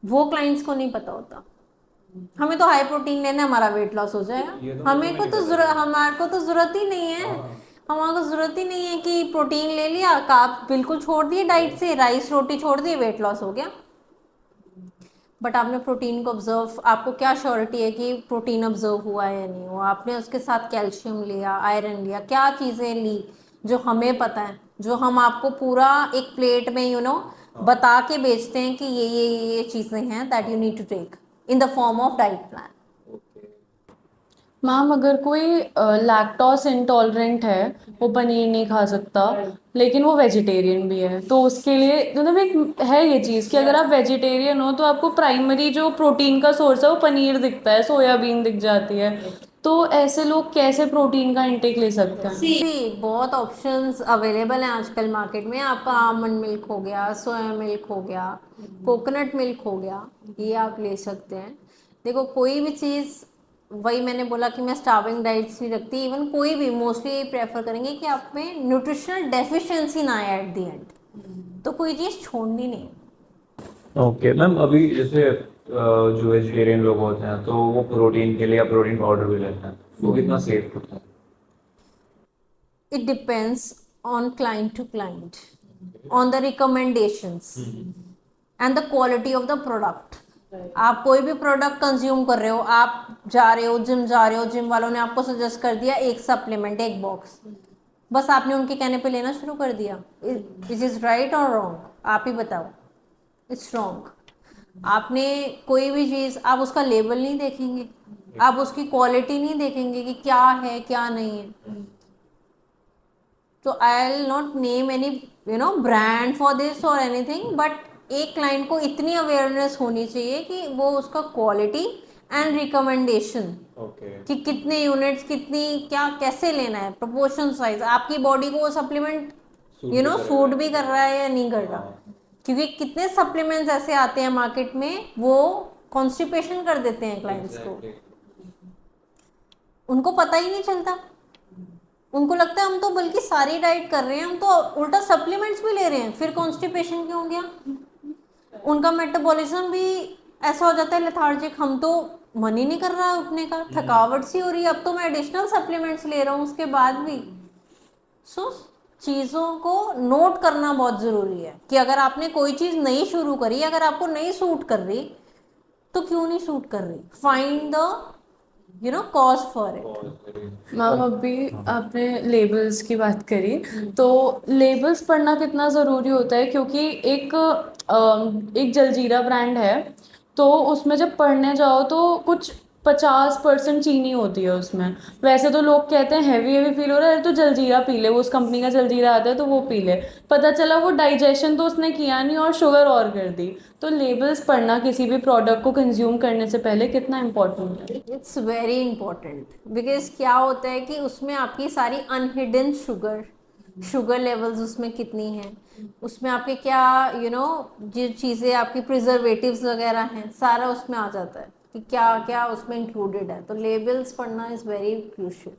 वो क्लाइंट्स को नहीं पता होता। हमें तो हाई प्रोटीन लेना है, हमारा वेट लॉस हो जाएगा, हमें को तो हमारे को तो जरूरत ही नहीं है। हमारे को जरूरत ही नहीं है कि प्रोटीन ले लिया, कार्ब बिल्कुल छोड़ दिए डाइट से, राइस रोटी छोड़ दी, वेट लॉस हो गया। बट आपने प्रोटीन को ऑब्जर्व, आपको क्या श्योरिटी है कि प्रोटीन ऑब्जर्व हुआ है या नहीं हुआ, आपने उसके साथ कैल्शियम लिया, आयरन लिया, क्या चीज़ें ली जो हमें पता है, जो हम आपको पूरा एक प्लेट में बता के बेचते हैं कि ये चीज़ें हैं that you need to take in the form of diet plan. Ma'am अगर कोई लैक्टोस इंटॉलरेंट है, वो पनीर नहीं खा सकता, लेकिन वो वेजिटेरियन भी है, तो उसके लिए मतलब एक है ये चीज़ कि अगर आप वेजिटेरियन हो तो आपको प्राइमरी जो प्रोटीन का सोर्स है वो पनीर दिखता है, सोयाबीन दिख जाती है, तो ऐसे लोग कैसे प्रोटीन का इंटेक ले सकते हैं? सी बहुत ऑप्शंस अवेलेबल हैं आजकल मार्केट में। आपका आमंड मिल्क हो गया, सोया मिल्क हो गया, कोकोनट मिल्क हो गया, ये आप ले सकते हैं। देखो कोई भी चीज़, वही मैंने बोला कि मैं स्टार्विंग डाइट्स नहीं रखती, इवन कोई भी मोस्टली प्रेफर करेंगे कि आप में न्यूट्रिशनल डेफिशिएंसी ना आए एट द एंड, तो कोई चीज़ छोड़नी नहीं। ओके मैम, अभी जैसे जो वेजिटेरियन लोग होते हैं तो वो प्रोटीन के लिए या प्रोटीन पाउडर भी लेते हैं, वो कितना सेफ होता है? It depends on client to client, on the recommendations and the quality of the product. आप कोई भी प्रोडक्ट कंज्यूम कर रहे हो, आप जा रहे हो जिम, जा रहे हो, जिम वालों ने आपको सजेस्ट कर दिया एक सप्लीमेंट, एक बॉक्स, बस आपने उनके कहने पे लेना शुरू कर दिया। इट इज राइट और रॉन्ग, आप ही बताओ। It's wrong. आपने कोई भी चीज़, आप उसका लेबल नहीं देखेंगे, आप उसकी क्वालिटी नहीं देखेंगे कि क्या है क्या नहीं है। तो आई will not name any brand for this और एनीथिंग, बट एक क्लाइंट को इतनी अवेयरनेस होनी चाहिए कि वो उसका क्वालिटी एंड रिकमेंडेशन कि कितने यूनिट्स, कितनी, क्या, कैसे लेना है, प्रोपोर्शन, साइज, आपकी बॉडी को वो सप्लीमेंट सूट भी कर रहा है या नहीं कर रहा। क्योंकि कितने सप्लीमेंट्स ऐसे आते हैं मार्केट में, वो कॉन्स्टिपेशन कर देते हैं क्लाइंट्स को, उनको पता ही नहीं चलता। उनको लगता है हम तो बल्कि सारी डाइट कर रहे हैं, हम तो उल्टा सप्लीमेंट्स भी ले रहे हैं, फिर कॉन्स्टिपेशन क्यों हो गया। उनका मेटाबॉलिज्म भी ऐसा हो जाता है लेथार्जिक, हम तो मन ही नहीं कर रहा है उठने का, थकावट सी हो रही है, अब तो मैं एडिशनल सप्लीमेंट्स ले रहा हूँ उसके बाद भी। सो चीज़ों को नोट करना बहुत ज़रूरी है कि अगर आपने कोई चीज़ नई शुरू करी, अगर आपको नहीं सूट कर रही तो क्यों नहीं सूट कर रही, find the cause for it. Ma'am अभी आपने लेबल्स की बात करी, तो लेबल्स पढ़ना कितना ज़रूरी होता है? क्योंकि एक जलजीरा ब्रांड है, तो उसमें जब पढ़ने जाओ तो कुछ 50% चीनी होती है उसमें। वैसे तो लोग कहते हैं हैवी हैवी फील हो रहा है तो जलजीरा पी ले, वो उस कंपनी का जलजीरा आता है तो वो पी ले। पता चला वो डाइजेशन तो उसने किया नहीं और शुगर और कर दी। तो लेबल्स पढ़ना किसी भी प्रोडक्ट को कंज्यूम करने से पहले कितना इम्पोर्टेंट है? इट्स वेरी इंपॉर्टेंट, बिकॉज क्या होता है कि उसमें आपकी सारी अनहिडन शुगर लेवल्स उसमें कितनी हैं, उसमें आपके क्या जो चीज़ें आपकी प्रिजर्वेटिव्स वगैरह हैं, सारा उसमें आ जाता है कि क्या क्या उसमें इंक्लूडेड है। तो लेबल्स पढ़ना इज़ वेरी क्रूशियल।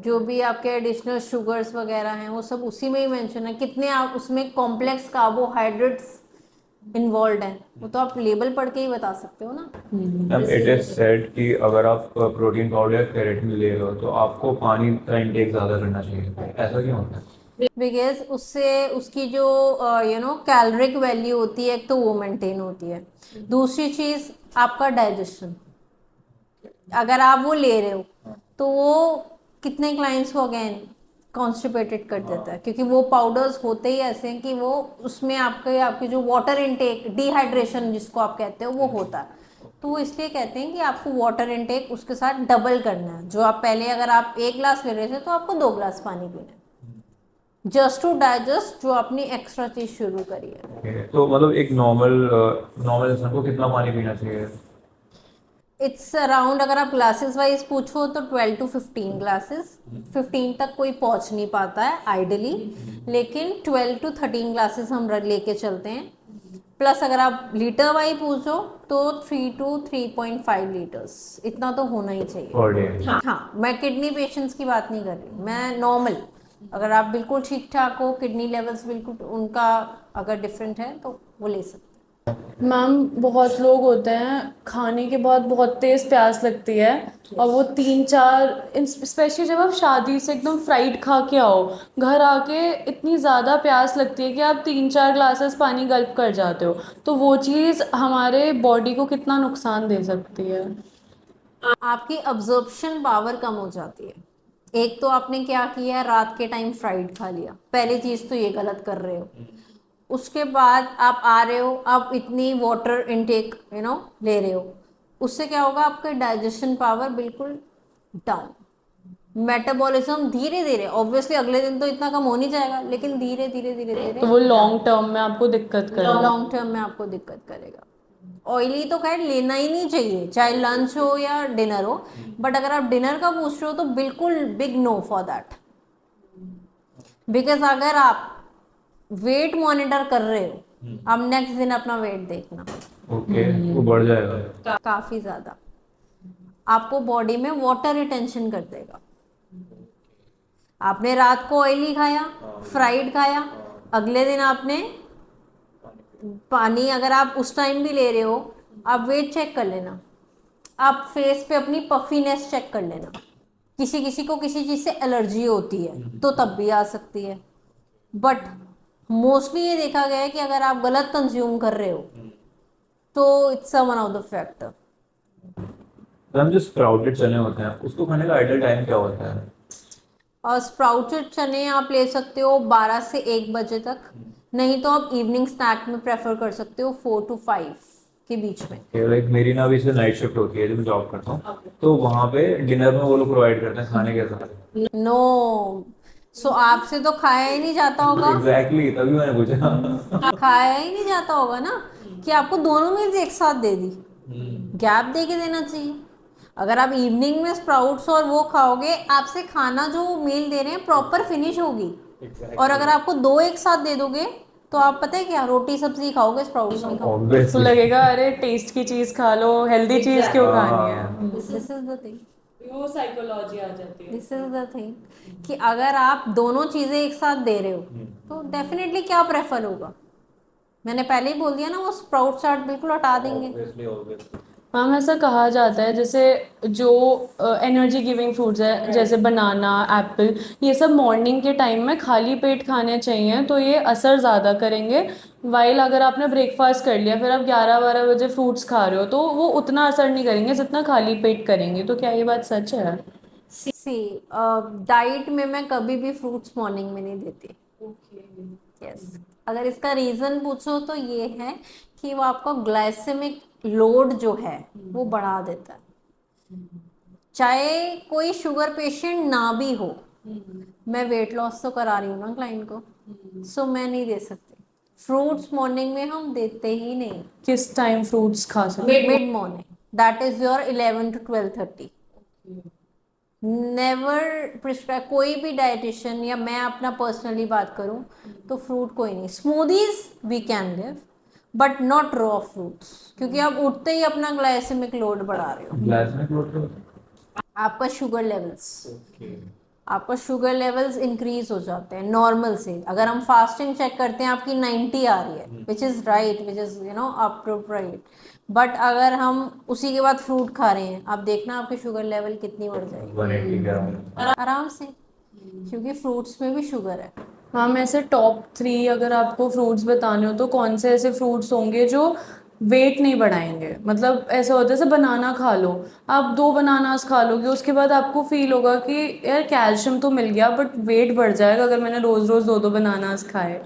जो भी आपके एडिशनल शुगर्स वगैरह हैं वो सब उसी में ही मेंशन है, कितने आप उसमें कॉम्प्लेक्स कार्बोहाइड्रेट्स इन्वॉल्व हैं, वो तो आप लेबल पढ़ के ही बता सकते हो ना। मैम इट इज सेड कि अगर आप प्रोटीन पाउडर या केराटिन ले रहे हो तो आपको पानी का इंटेक ज़्यादा करना चाहिए, ऐसा क्यों होता है? बिकॉज उससे उसकी जो कैलोरिक वैल्यू होती है, एक तो वो मेंटेन होती है, दूसरी चीज़ आपका डाइजेशन। अगर आप वो ले रहे हो तो वो कितने क्लाइंट्स को अगेन कॉन्स्टिपेटेड कर देता है, क्योंकि वो पाउडर्स होते ही ऐसे हैं कि वो उसमें आपकी जो वाटर इनटेक, डिहाइड्रेशन जिसको आप कहते हो, वो होता है। तो वो इसलिए कहते हैं कि आपको वाटर इनटेक उसके साथ डबल करना है। जो आप पहले अगर आप 1 ग्लास ले रहे थे तो आपको 2 ग्लास पानी पीना है, जस्ट टू डाइजेस्ट जो आपने एक्स्ट्रा चीज शुरू करी है। Okay, तो मतलब एक नॉर्मल इंसान को कितना पानी पीना चाहिए? इट्स अराउंड, अगर आप ग्लासेस वाइज पूछो तो 12 to 15 ग्लासेस। 15 तक कोई पहुंच नहीं पाता है आइडली, लेकिन 12 to 13 ग्लासेस हम लेके चलते हैं। प्लस अगर आप लीटर वाइज पूछो तो 3 to 3.5 लीटर्स, इतना तो होना ही चाहिए। Per day? हाँ, मैं किडनी पेशेंट्स की बात नहीं कर रही, मैं नॉर्मल, अगर आप बिल्कुल ठीक ठाक हो, किडनी लेवल्स बिल्कुल उनका अगर डिफरेंट है तो वो ले सकते हैं। मैम बहुत लोग होते हैं खाने के बाद बहुत तेज प्यास लगती है, और वो 3-4, स्पेशली जब आप शादी से एकदम फ्राइड खा के आओ, घर आके इतनी ज़्यादा प्यास लगती है कि आप 3-4 ग्लासेस पानी गल्प कर जाते हो। तो वो चीज़ हमारे बॉडी को कितना नुकसान दे सकती है? आपकी अब्जॉर्प्शन पावर कम हो जाती है। एक तो आपने क्या किया है, रात के टाइम फ्राइड खा लिया, पहली चीज तो ये गलत कर रहे हो। उसके बाद आप आ रहे हो, आप इतनी वाटर इनटेक ले रहे हो, उससे क्या होगा, आपका डाइजेशन पावर बिल्कुल डाउन, मेटाबॉलिज्म धीरे धीरे, ऑब्वियसली अगले दिन तो इतना कम हो नहीं जाएगा, लेकिन धीरे धीरे धीरे तो धीरे वो लॉन्ग टर्म में आपको दिक्कत करेगा। लॉन्ग टर्म में आपको दिक्कत करेगा। ऑयली तो खैर लेना ही नहीं चाहिए, चाहे लंच हो या डिनर हो, बट अगर आप डिनर का पूछ रहे हो तो बिल्कुल big no for that. Because अगर आप वेट मॉनिटर कर रहे हो, अब नेक्स्ट दिन अपना वेट देखना, ओके, वो बढ़ जाएगा। काफी ज्यादा आपको बॉडी में वाटर रिटेंशन कर देगा। आपने रात को ऑयली खाया, फ्राइड खाया, अगले दिन आपने पानी, अगर आप उस टाइम भी ले रहे हो, आप वेट चेक कर लेना, आप फेस पे अपनी पफीनेस चेक कर लेना। किसी किसी को किसी चीज़ से एलर्जी होती है तो तब भी आ सकती है, बट मोस्टली ये देखा गया है कि अगर आप गलत कंज्यूम कर रहे हो तो it's one of the factor. Ma'am जो स्प्राउटेड चने होते हैं उसको खाने का आइडियल टाइम क्या होता है? और स्प्राउटेड चने आप ले सकते हो 12 से 1 बजे तक, नहीं तो आप इवनिंग स्नैक में प्रेफर कर सकते हो 4 to 5 के बीच में। लाइक मेरी ना अभी से नाइट शिफ्ट होती है, जब मैं जॉब करता हूँ तो वहाँ पे डिनर में वो लोग प्रोवाइड करते हैं खाने के साथ। नो, सो आपसे तो खाया ही नहीं जाता होगा। एग्जैक्टली, तभी मैंने पूछा। खाया ही नहीं जाता होगा ना, कि आपको दोनों मील्स एक साथ दे दी, गैप दे के देना चाहिए। अगर आप इवनिंग में स्प्राउट्स और वो खाओगे, आपसे खाना जो मील दे रहे हैं प्रॉपर फिनिश होगी। और अगर आपको दो एक साथ दे दोगे तो आप पता है क्या, रोटी सब्जी खाओगे, स्प्राउट्स नहीं खाओगे। तो लगेगा अरे टेस्ट की चीज़ खा लो, हेल्दी चीज़ क्यों खानी है? दिस इज द थिंग, वो साइकोलॉजी आ जाती है। दिस इज द थिंग कि अगर आप दोनों चीजें एक साथ दे रहे हो तो डेफिनेटली क्या प्रेफर होगा। मैंने पहले ही बोल दिया ना, वो स्प्राउट चाट बिल्कुल हटा देंगे। मैम ऐसा कहा जाता है जैसे जो एनर्जी गिविंग फूड्स है जैसे बनाना एप्पल, ये सब मॉर्निंग के टाइम में खाली पेट खाने चाहिए तो ये असर ज़्यादा करेंगे। वाइल अगर आपने ब्रेकफास्ट कर लिया फिर आप 11-12 बजे फ्रूट्स खा रहे हो तो वो उतना असर नहीं करेंगे जितना खाली पेट करेंगे। तो क्या ये बात सच है? सी डाइट में मैं कभी भी फ्रूट्स मॉर्निंग में नहीं देती। यस, अगर इसका रीजन पूछो तो ये है कि वो आपका ग्लाइसेमिक लोड जो है वो बढ़ा देता है। चाहे कोई शुगर पेशेंट ना भी हो, मैं वेट लॉस तो करा रही हूँ ना क्लाइंट को, सो मैं नहीं दे सकती। फ्रूट्स मॉर्निंग में हम देते ही नहीं। किस टाइम फ्रूट्स खा सकते? Mid morning, that is your 11 to 12:30। Never prescribe, कोई भी डाइटिशियन या मैं अपना पर्सनली बात करूं तो फ्रूट कोई नहीं। Smoothies we can give but not raw fruits, क्योंकि आप उठते ही अपना ग्लाइसेमिक लोड बढ़ा रहे हो। ग्लाइसेमिक लोड आपका शुगर लेवल्स, आपका शुगर लेवल्स इंक्रीज हो जाते हैं नॉर्मल से। अगर हम फास्टिंग चेक करते हैं आपकी 90 आ रही है, which is right, which is appropriate, but अगर हम उसी के बाद फ्रूट खा रहे हैं, आप देखना आपकी शुगर लेवल कितनी बढ़ जाएगी 180 के आराम से, क्योंकि फ्रूट्स में भी शुगर है। मैम ऐसे टॉप 3 अगर आपको फ्रूट्स बताने हो तो कौन से ऐसे फ्रूट्स होंगे जो वेट नहीं बढ़ाएंगे? मतलब ऐसा होता है जैसे बनाना खा लो, आप 2 बनानास खा लोगे उसके बाद आपको फील होगा कि यार कैल्शियम तो मिल गया बट वेट बढ़ जाएगा अगर मैंने रोज रोज 2 बनानास खाए।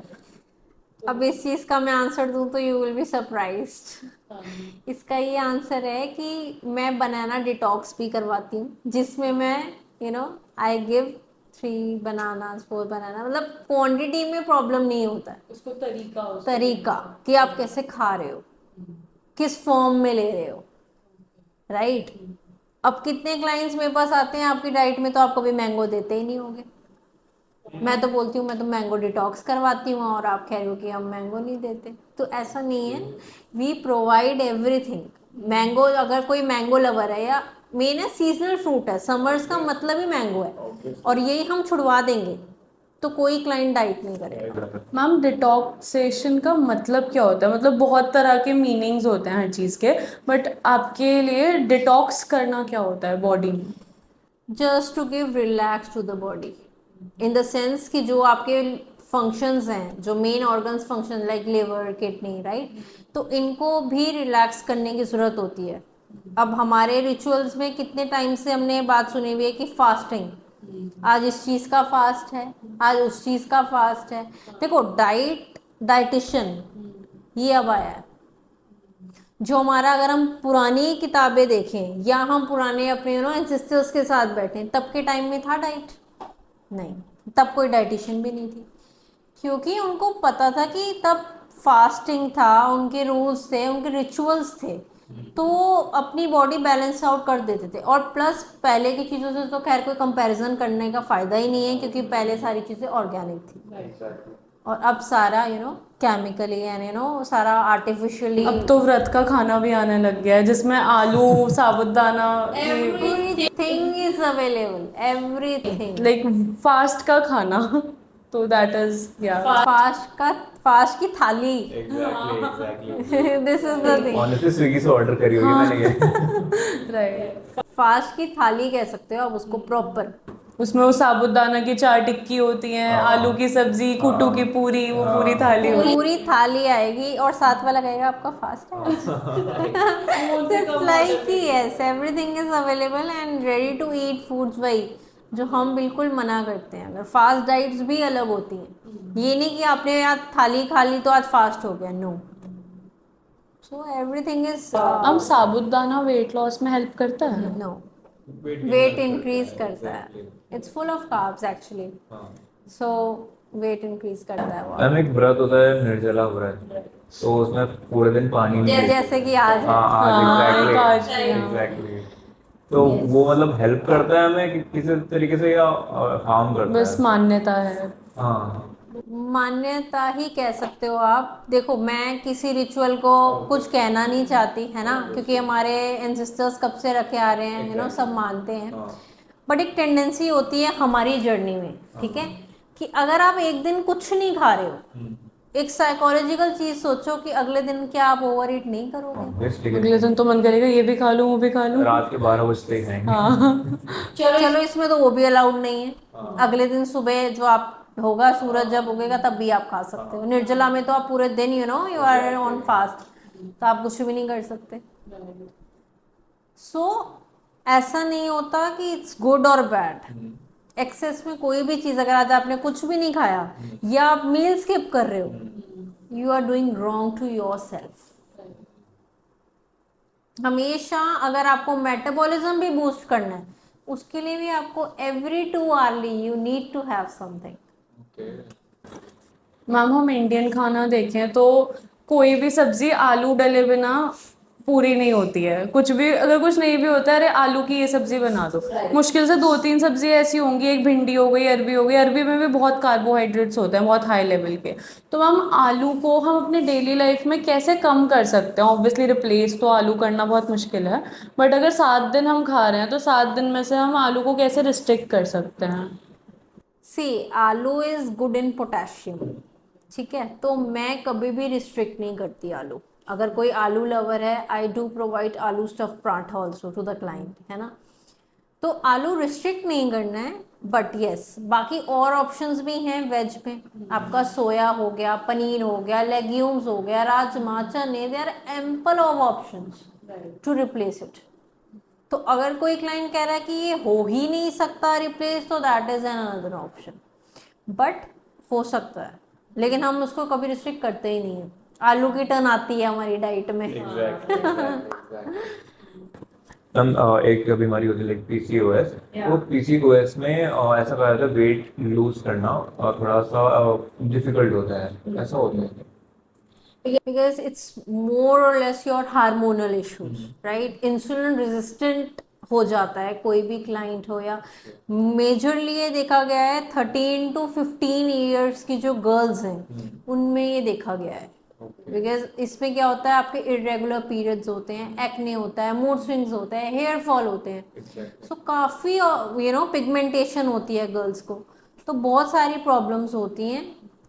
अब इस चीज का मैं आंसर दूं तो यू विल बी सरप्राइज्ड। इसका ये आंसर है कि मैं बनाना डिटॉक्स भी करवाती हूँ, जिसमें मैं आई गिव 3 bananas 4 banana, मतलब क्वांटिटी में प्रॉब्लम नहीं होता है। उसको तरीका तरीका कि आप कैसे खा रहे हो, किस फॉर्म में ले रहे हो, राइट। अब कितने क्लाइंट्स मेरे पास आते हैं आपकी डाइट में तो आप कभी मैंगो देते ही नहीं होगे। मैं तो बोलती हूँ मैं तो मैंगो डिटॉक्स करवाती हूँ और आप कह रहे हो कि हम मैंगो नहीं देते। तो ऐसा नहीं है, वी प्रोवाइड एवरीथिंग। मैंगो, अगर कोई मैंगो लवर है या मेन है सीजनल फ्रूट है, समर्स का मतलब ही मैंगो है, और यही हम छुड़वा देंगे तो कोई क्लाइंट डाइट नहीं करेगा। मैम डिटॉक्सेशन का मतलब क्या होता है? मतलब बहुत तरह के मीनिंग्स होते हैं हर चीज़ के, बट आपके लिए डिटॉक्स करना क्या होता है बॉडी में? Just to give relax to the body, in the sense कि जो आपके फंक्शंस हैं, जो main organs function like liver kidney, right, तो इनको भी रिलैक्स करने की ज़रूरत होती है। अब हमारे रिचुअल्स में कितने टाइम से हमने बात सुनी हुई है कि फास्टिंग, आज इस चीज़ का फास्ट है, आज उस चीज़ का फास्ट है। देखो डाइटिशियन ये अब आया है। जो हमारा, अगर हम पुरानी किताबें देखें या हम पुराने अपने एंसेस्टर्स के साथ बैठें, तब के टाइम में था डाइट? नहीं, तब कोई डाइटिशियन भी नहीं थी, क्योंकि उनको पता था कि तब फास्टिंग था, उनके रूल्स थे, उनके रिचुअल्स थे, तो वो अपनी बॉडी बैलेंस आउट कर देते थे। और प्लस पहले की चीज़ों से तो खैर कोई कंपैरिजन करने का फ़ायदा ही नहीं है, क्योंकि पहले सारी चीज़ें ऑर्गेनिक थी और अब सारा केमिकली एंड सारा आर्टिफिशियली। अब तो व्रत का खाना भी आने लग गया है जिसमें आलू साबुदाना everything is available, everything. Like fast का खाना तो दैट इज या फास्ट की thali. Exactly this is the thing. Honestly Swiggy से ऑर्डर करी होगी मैंने ये। राइट। फास्ट की थाली कह सकते हो आप उसको, प्रॉपर। उसमें वो साबुदाना की 4 टिक्की होती हैं, आलू की सब्जी, कुटू की पूरी, वो पूरी थाली होती पूरी थाली आएगी और साथ वाला कहेगा आपका फास्ट है। इट्स लाइक कि yes, everything is available and ready to eat foods, वही जो हम बिल्कुल मना करते हैं। अगर फास्ट डाइट्स भी अलग होती हैं, ये नहीं कि आपने आज थाली खा ली तो आज फास्ट हो गया, नो। सो एवरीथिंग इज अब साबुदाना वेट लॉस में हेल्प करता है? नो, वेट इंक्रीज करता है। It's full of carbs actually, so weight increase करता है वो। मैम एक व्रत होता है निर्जला व्रत, तो उसमें पूरे दिन पानी नहीं। जैसे कि आज है। हाँ आज एग्जैक्टली। तो वो मतलब हेल्प करता है हमें किसी तरीके से या हार्म करता बस है? मान्यता है। हाँ मान्यता ही कह सकते हो आप। देखो, मैं किसी रिचुअल को कुछ कहना नहीं चाहती, है ना, क्योंकि हमारे एंसेस्टर्स कब से रखे आ रहे हैं, सब मानते हैं। बट एक टेंडेंसी होती है हमारी जर्नी में, ठीक है, कि अगर आप एक दिन कुछ नहीं खा रहे हो, एक साइकोलॉजिकल चीज सोचो कि अगले दिन क्या आप ओवर ईट नहीं करोगे? अगले दिन तो मन करेगा ये भी खा लूँ वो भी खा लूँ। रात के 12 बजते ही खाएंगे। हाँ। चलो इसमें तो वो भी अलाउड नहीं है। अगले दिन सुबह जो आप होगा, सूरज जब उगेगा तब भी आप खा सकते हो। निर्जला में तो आप पूरे दिन यू आर ऑन फास्ट, तो आप कुछ भी नहीं कर सकते। सो ऐसा नहीं होता कि इट्स गुड और बैड। एक्सेस में कोई भी चीज, अगर आज आपने कुछ भी नहीं खाया या आप मील स्किप कर रहे हो, you are doing wrong to yourself. हमेशा अगर आपको मेटाबॉलिज्म भी बूस्ट करना है, उसके लिए भी आपको every 2 hourly you need to have something. Ma'am हम इंडियन खाना देखें तो कोई भी सब्जी आलू डले बिना पूरी नहीं होती है। कुछ भी अगर कुछ नहीं भी होता है, अरे आलू की ये सब्जी बना दो। मुश्किल से 2-3 सब्जी ऐसी होंगी, एक भिंडी हो गई, अरबी हो गई। अरबी में भी बहुत कार्बोहाइड्रेट्स होते हैं, बहुत हाई लेवल के। तो मैम आलू को हम अपने डेली लाइफ में कैसे कम कर सकते हैं? ऑब्वियसली रिप्लेस तो आलू करना बहुत मुश्किल है, बट अगर 7 दिन हम खा रहे हैं तो 7 दिन में से हम आलू को कैसे रिस्ट्रिक्ट कर सकते हैं? सी, आलू इज गुड इन पोटेशियम, ठीक है? तो मैं कभी भी रिस्ट्रिक्ट नहीं करती आलू। अगर कोई आलू लवर है, आई डू प्रोवाइड आलू stuff paratha also to the client, है ना? तो आलू रिस्ट्रिक्ट नहीं करना है, बट यस बाकी और ऑप्शंस भी हैं वेज में। आपका सोया हो गया, पनीर हो गया, लेग्यूम्स हो गया, राजमा, चने, there ample of options to replace it. तो अगर कोई क्लाइंट कह रहा है कि ये हो ही नहीं सकता रिप्लेस, तो that is an another option, but हो सकता है। लेकिन हम उसको कभी रिस्ट्रिक्ट करते ही नहीं है। आलू की टर्न आती है हमारी डाइट में। मैम एक बीमारी होती है लाइक पीसीओएस। तो पीसीओएस में ऐसा कहा जाता है वेट लूज करना थोड़ा सा डिफिकल्ट होता है, ऐसा होता है? Because it's more or less your hormonal issues, right? Insulin resistant हो जाता है कोई भी क्लाइंट हो, या मेजरली ये देखा गया है 13 to 15 ईयर्स की जो गर्ल्स हैं उनमें ये देखा गया है। बिकॉज इसमें क्या होता है, आपके इरेगुलर पीरियड्स होते हैं, एक्ने होता है, मूड स्विंग्स होते हैं, हेयर फॉल होते हैं। सो काफ़ी पिगमेंटेशन होती है गर्ल्स को, तो बहुत सारी प्रॉब्लम्स होती हैं।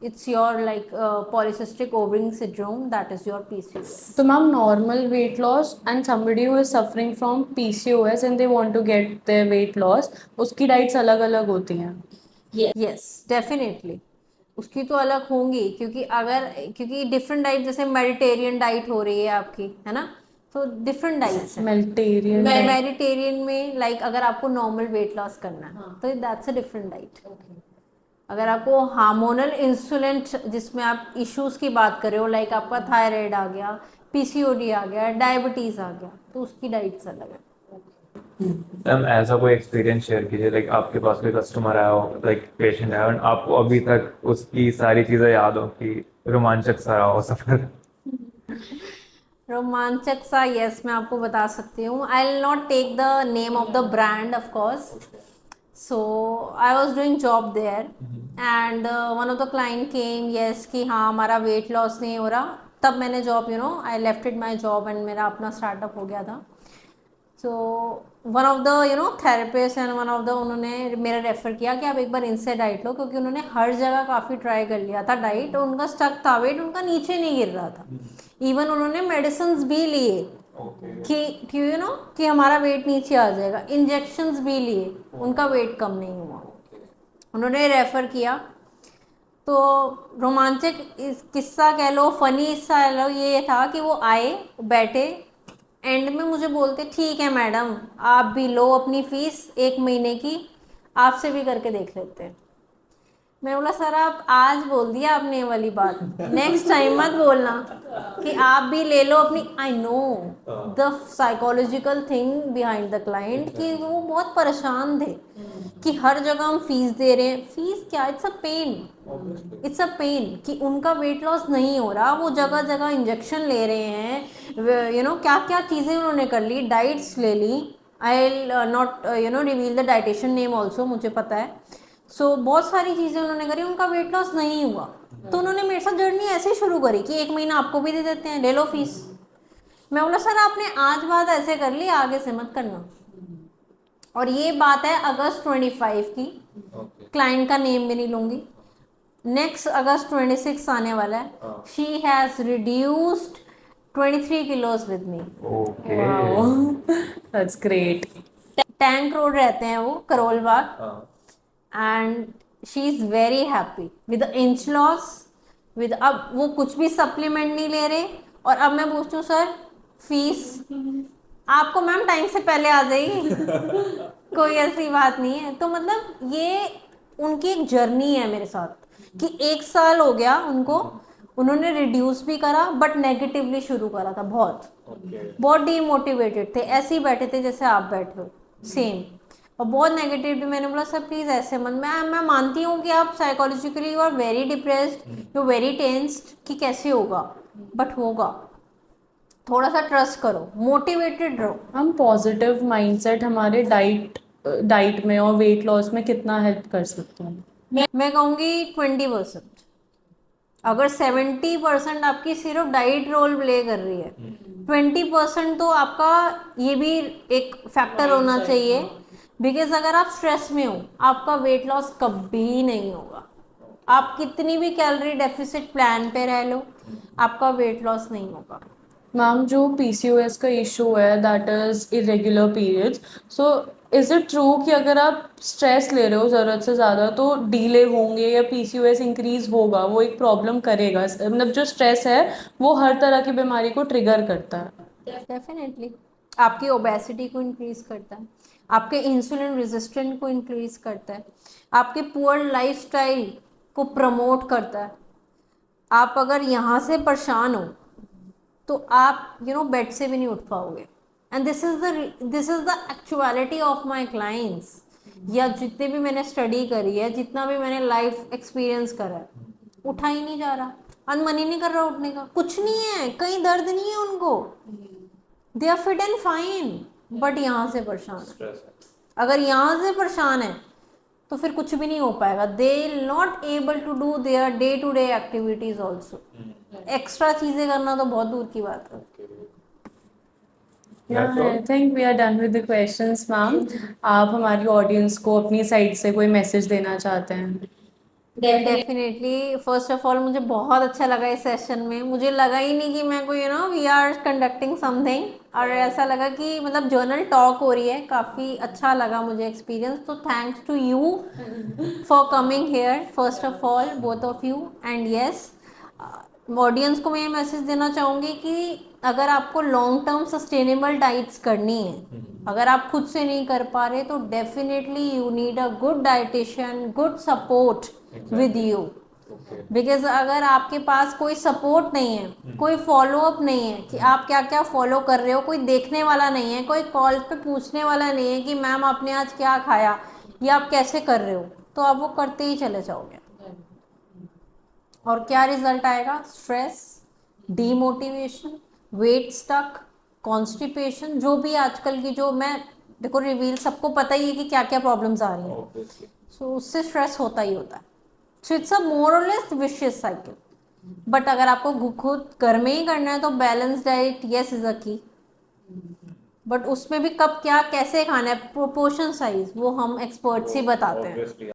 It's your like polycystic ovarian syndrome, that is your PCOS. तो ma'am normal weight loss and somebody who is suffering from PCOS and they want to get their weight loss, उसकी diets अलग अलग होती हैं? Yes, definitely. उसकी तो अलग होंगी, क्योंकि डिफरेंट डाइट, जैसे मेडिटेरियन डाइट हो रही है आपकी, है ना? तो डिफरेंट डाइट्स हैं। मेडिटेरियन में लाइक अगर आपको नॉर्मल वेट लॉस करना है तो दैट्स अ डिफरेंट डाइट। अगर आपको हार्मोनल इंसुलिन, जिसमें आप इश्यूज की बात कर रहे हो, लाइक आपका थायराइड आ गया, पीसीओडी आ गया, डायबिटीज आ गया, तो उसकी डाइट्स अलग है। मैम ऐसा कोई एक्सपीरियंस शेयर कीजिए, लाइक आपके पास कोई कस्टमर आया हो, लाइक पेशेंट आया हो, आपको अभी तक उसकी सारी चीज़ें याद हो कि रोमांचक सा रहा हो सफर? रोमांचक सा, यस मैं आपको बता सकती हूँ। I will not take the name of the brand of course. So I was doing job there and one of the client came, yes कि हाँ हमारा वेट लॉस नहीं हो रहा। तब मैंने job I lefted my job and मेरा अपना स्टार्टअप हो गया था। So one of the therapist and one of the, उन्होंने मेरा रेफर किया कि आप एक बार इनसे डाइट लो, क्योंकि उन्होंने हर जगह काफ़ी ट्राई कर लिया था डाइट, उनका स्टक था, वेट उनका नीचे नहीं गिर रहा था। इवन उन्होंने मेडिसिन भी लिए कि कि हमारा वेट नीचे आ जाएगा, इंजेक्शंस भी लिए, उनका वेट कम नहीं हुआ। उन्होंने रेफर किया। तो रोमांचक किस्सा कह लो, फनी हिस्सा कह लो, ये था कि वो आए, बैठे, एंड में मुझे बोलते ठीक है मैडम आप भी लो अपनी फीस 1 महीने की, आपसे भी करके देख लेते हैं। मैं बोला सर आप आज बोल दिया आपने ये वाली बात, नेक्स्ट टाइम मत बोलना कि आप भी ले लो अपनी। I know the psychological thing behind the client, कि वो बहुत परेशान थे कि हर जगह हम फीस दे रहे हैं। फीस क्या, it's a pain, it's a pain कि उनका वेट लॉस नहीं हो रहा, वो जगह जगह इंजेक्शन ले रहे हैं, क्या क्या चीज़ें उन्होंने कर ली, डाइट्स ले ली। I will not reveal the dietitian name also, मुझे पता है। सो बहुत सारी चीज़ें उन्होंने करी, उनका वेट लॉस नहीं हुआ। तो उन्होंने मेरे साथ जर्नी ऐसे शुरू करी कि 1 महीना आपको भी दे देते हैं, ले लो फीस। मैं बोला सर आपने आज बात ऐसे कर ली, आगे से मत करना। और ये बात है अगस्त 25 की, क्लाइंट का नेम भी नहीं लूँगी। नेक्स्ट अगस्त 26 आने वाला है, हाँ। She has reduced 23 kilos with me. Okay. Wow, that's great. Tank road रहते हैं वो, करोल बाग, हाँ। And she is very happy with inch loss, with, अब वो कुछ भी सप्लीमेंट नहीं ले रहे। और अब मैं पूछती हूँ सर फीस, आपको मैम टाइम से पहले आ जाएगी। कोई ऐसी बात नहीं है। तो मतलब ये उनकी एक जर्नी है मेरे साथ कि 1 साल हो गया उनको, उन्होंने रिड्यूस भी करा बट नेगेटिवली शुरू करा था, बहुत बहुत डीमोटिवेटेड थे, ऐसे ही बैठे थे जैसे आप बैठे हो, सेम। और बहुत नेगेटिव भी, मैंने बोला सर प्लीज ऐसे मत, मैं मानती हूँ कि आप psychologically you are very depressed, you very tensed कि कैसे होगा, बट होगा। थोड़ा सा ट्रस्ट करो, मोटिवेटेड रहो। हम पॉजिटिव माइंडसेट हमारे डाइट में और वेट लॉस में कितना हेल्प कर सकते हैं? मैं कहूँगी 20%। अगर 70% आपकी सिर्फ डाइट रोल प्ले कर रही है, 20% तो आपका ये भी एक फैक्टर होना चाहिए। बिकॉज अगर आप स्ट्रेस में हो, आपका वेट लॉस कभी नहीं होगा। आप कितनी भी कैलोरी डेफिसिट प्लान पे रह लो, आपका वेट लॉस नहीं होगा। मैम, जो पीसीओएस का इशू है, that is irregular periods, so is it true कि अगर आप स्ट्रेस ले रहे हो ज़रूरत से ज़्यादा तो डीले होंगे या पीसीओएस इंक्रीज होगा, वो एक प्रॉब्लम करेगा? मतलब जो स्ट्रेस है वो हर तरह की बीमारी को ट्रिगर करता है। डेफिनेटली आपकी ओबेसिटी को इंक्रीज करता है, आपके इंसुलिन रेजिस्टेंट को इंक्रीज करता है, आपके पुअर लाइफस्टाइल को प्रमोट करता है। आप अगर यहाँ से परेशान हो तो आप बेड से भी नहीं उठ पाओगे। And this is the actuality of my clients, या जितने भी मैंने स्टडी करी है, जितना भी मैंने लाइफ एक्सपीरियंस करा है, उठा ही नहीं जा रहा, आज मन ही नहीं कर रहा उठने का, कुछ नहीं है, कहीं दर्द नहीं है उनको, they are fit and fine, but यहाँ से परेशान है। अगर यहाँ से परेशान है तो फिर कुछ भी नहीं हो पाएगा। They not able to do their day to day activities also. Extra चीजें करना तो बहुत दूर की बात है। Yeah, I think we are done with the questions, ma'am. आप हमारी ऑडियंस को अपनी साइड से कोई मैसेज देना चाहते हैं? डेफिनेटली, फर्स्ट ऑफ ऑल मुझे बहुत अच्छा लगा इस सेशन में। मुझे लगा ही नहीं कि मैं कोई वी आर कंडक्टिंग समथिंग, और ऐसा लगा कि मतलब जर्नल टॉक हो रही है। काफ़ी अच्छा लगा मुझे एक्सपीरियंस। तो thanks to you for coming here, first of all both of you. And yes, audience को मैं ये मैसेज देना चाहूँगी कि अगर आपको लॉन्ग टर्म सस्टेनेबल डाइट्स करनी है, अगर आप खुद से नहीं कर पा रहे, तो definitely you need a good dietitian, good support with you. Because अगर आपके पास कोई सपोर्ट नहीं है, कोई फॉलो अप नहीं है कि आप क्या क्या फॉलो कर रहे हो, कोई देखने वाला नहीं है, कोई कॉल पे पूछने वाला नहीं है कि मैम आपने आज क्या खाया या आप कैसे कर रहे हो, तो आप वो करते ही चले जाओगे। और क्या रिजल्ट आएगा? Stress, demotivation, weight stuck, constipation, जो भी आजकल की, जो मैं देखो रिवील, सबको पता ही है कि क्या क्या प्रॉब्लम्स आ रही हैं। सो उससे स्ट्रेस होता ही होता है। सो it's a more or less vicious cycle. But अगर आपको खुद घर में ही करना है तो balance diet yes is a की, बट उसमें भी कब क्या कैसे खाना है, प्रोपोर्शन साइज, वो हम एक्सपर्ट्स ही बताते हैं।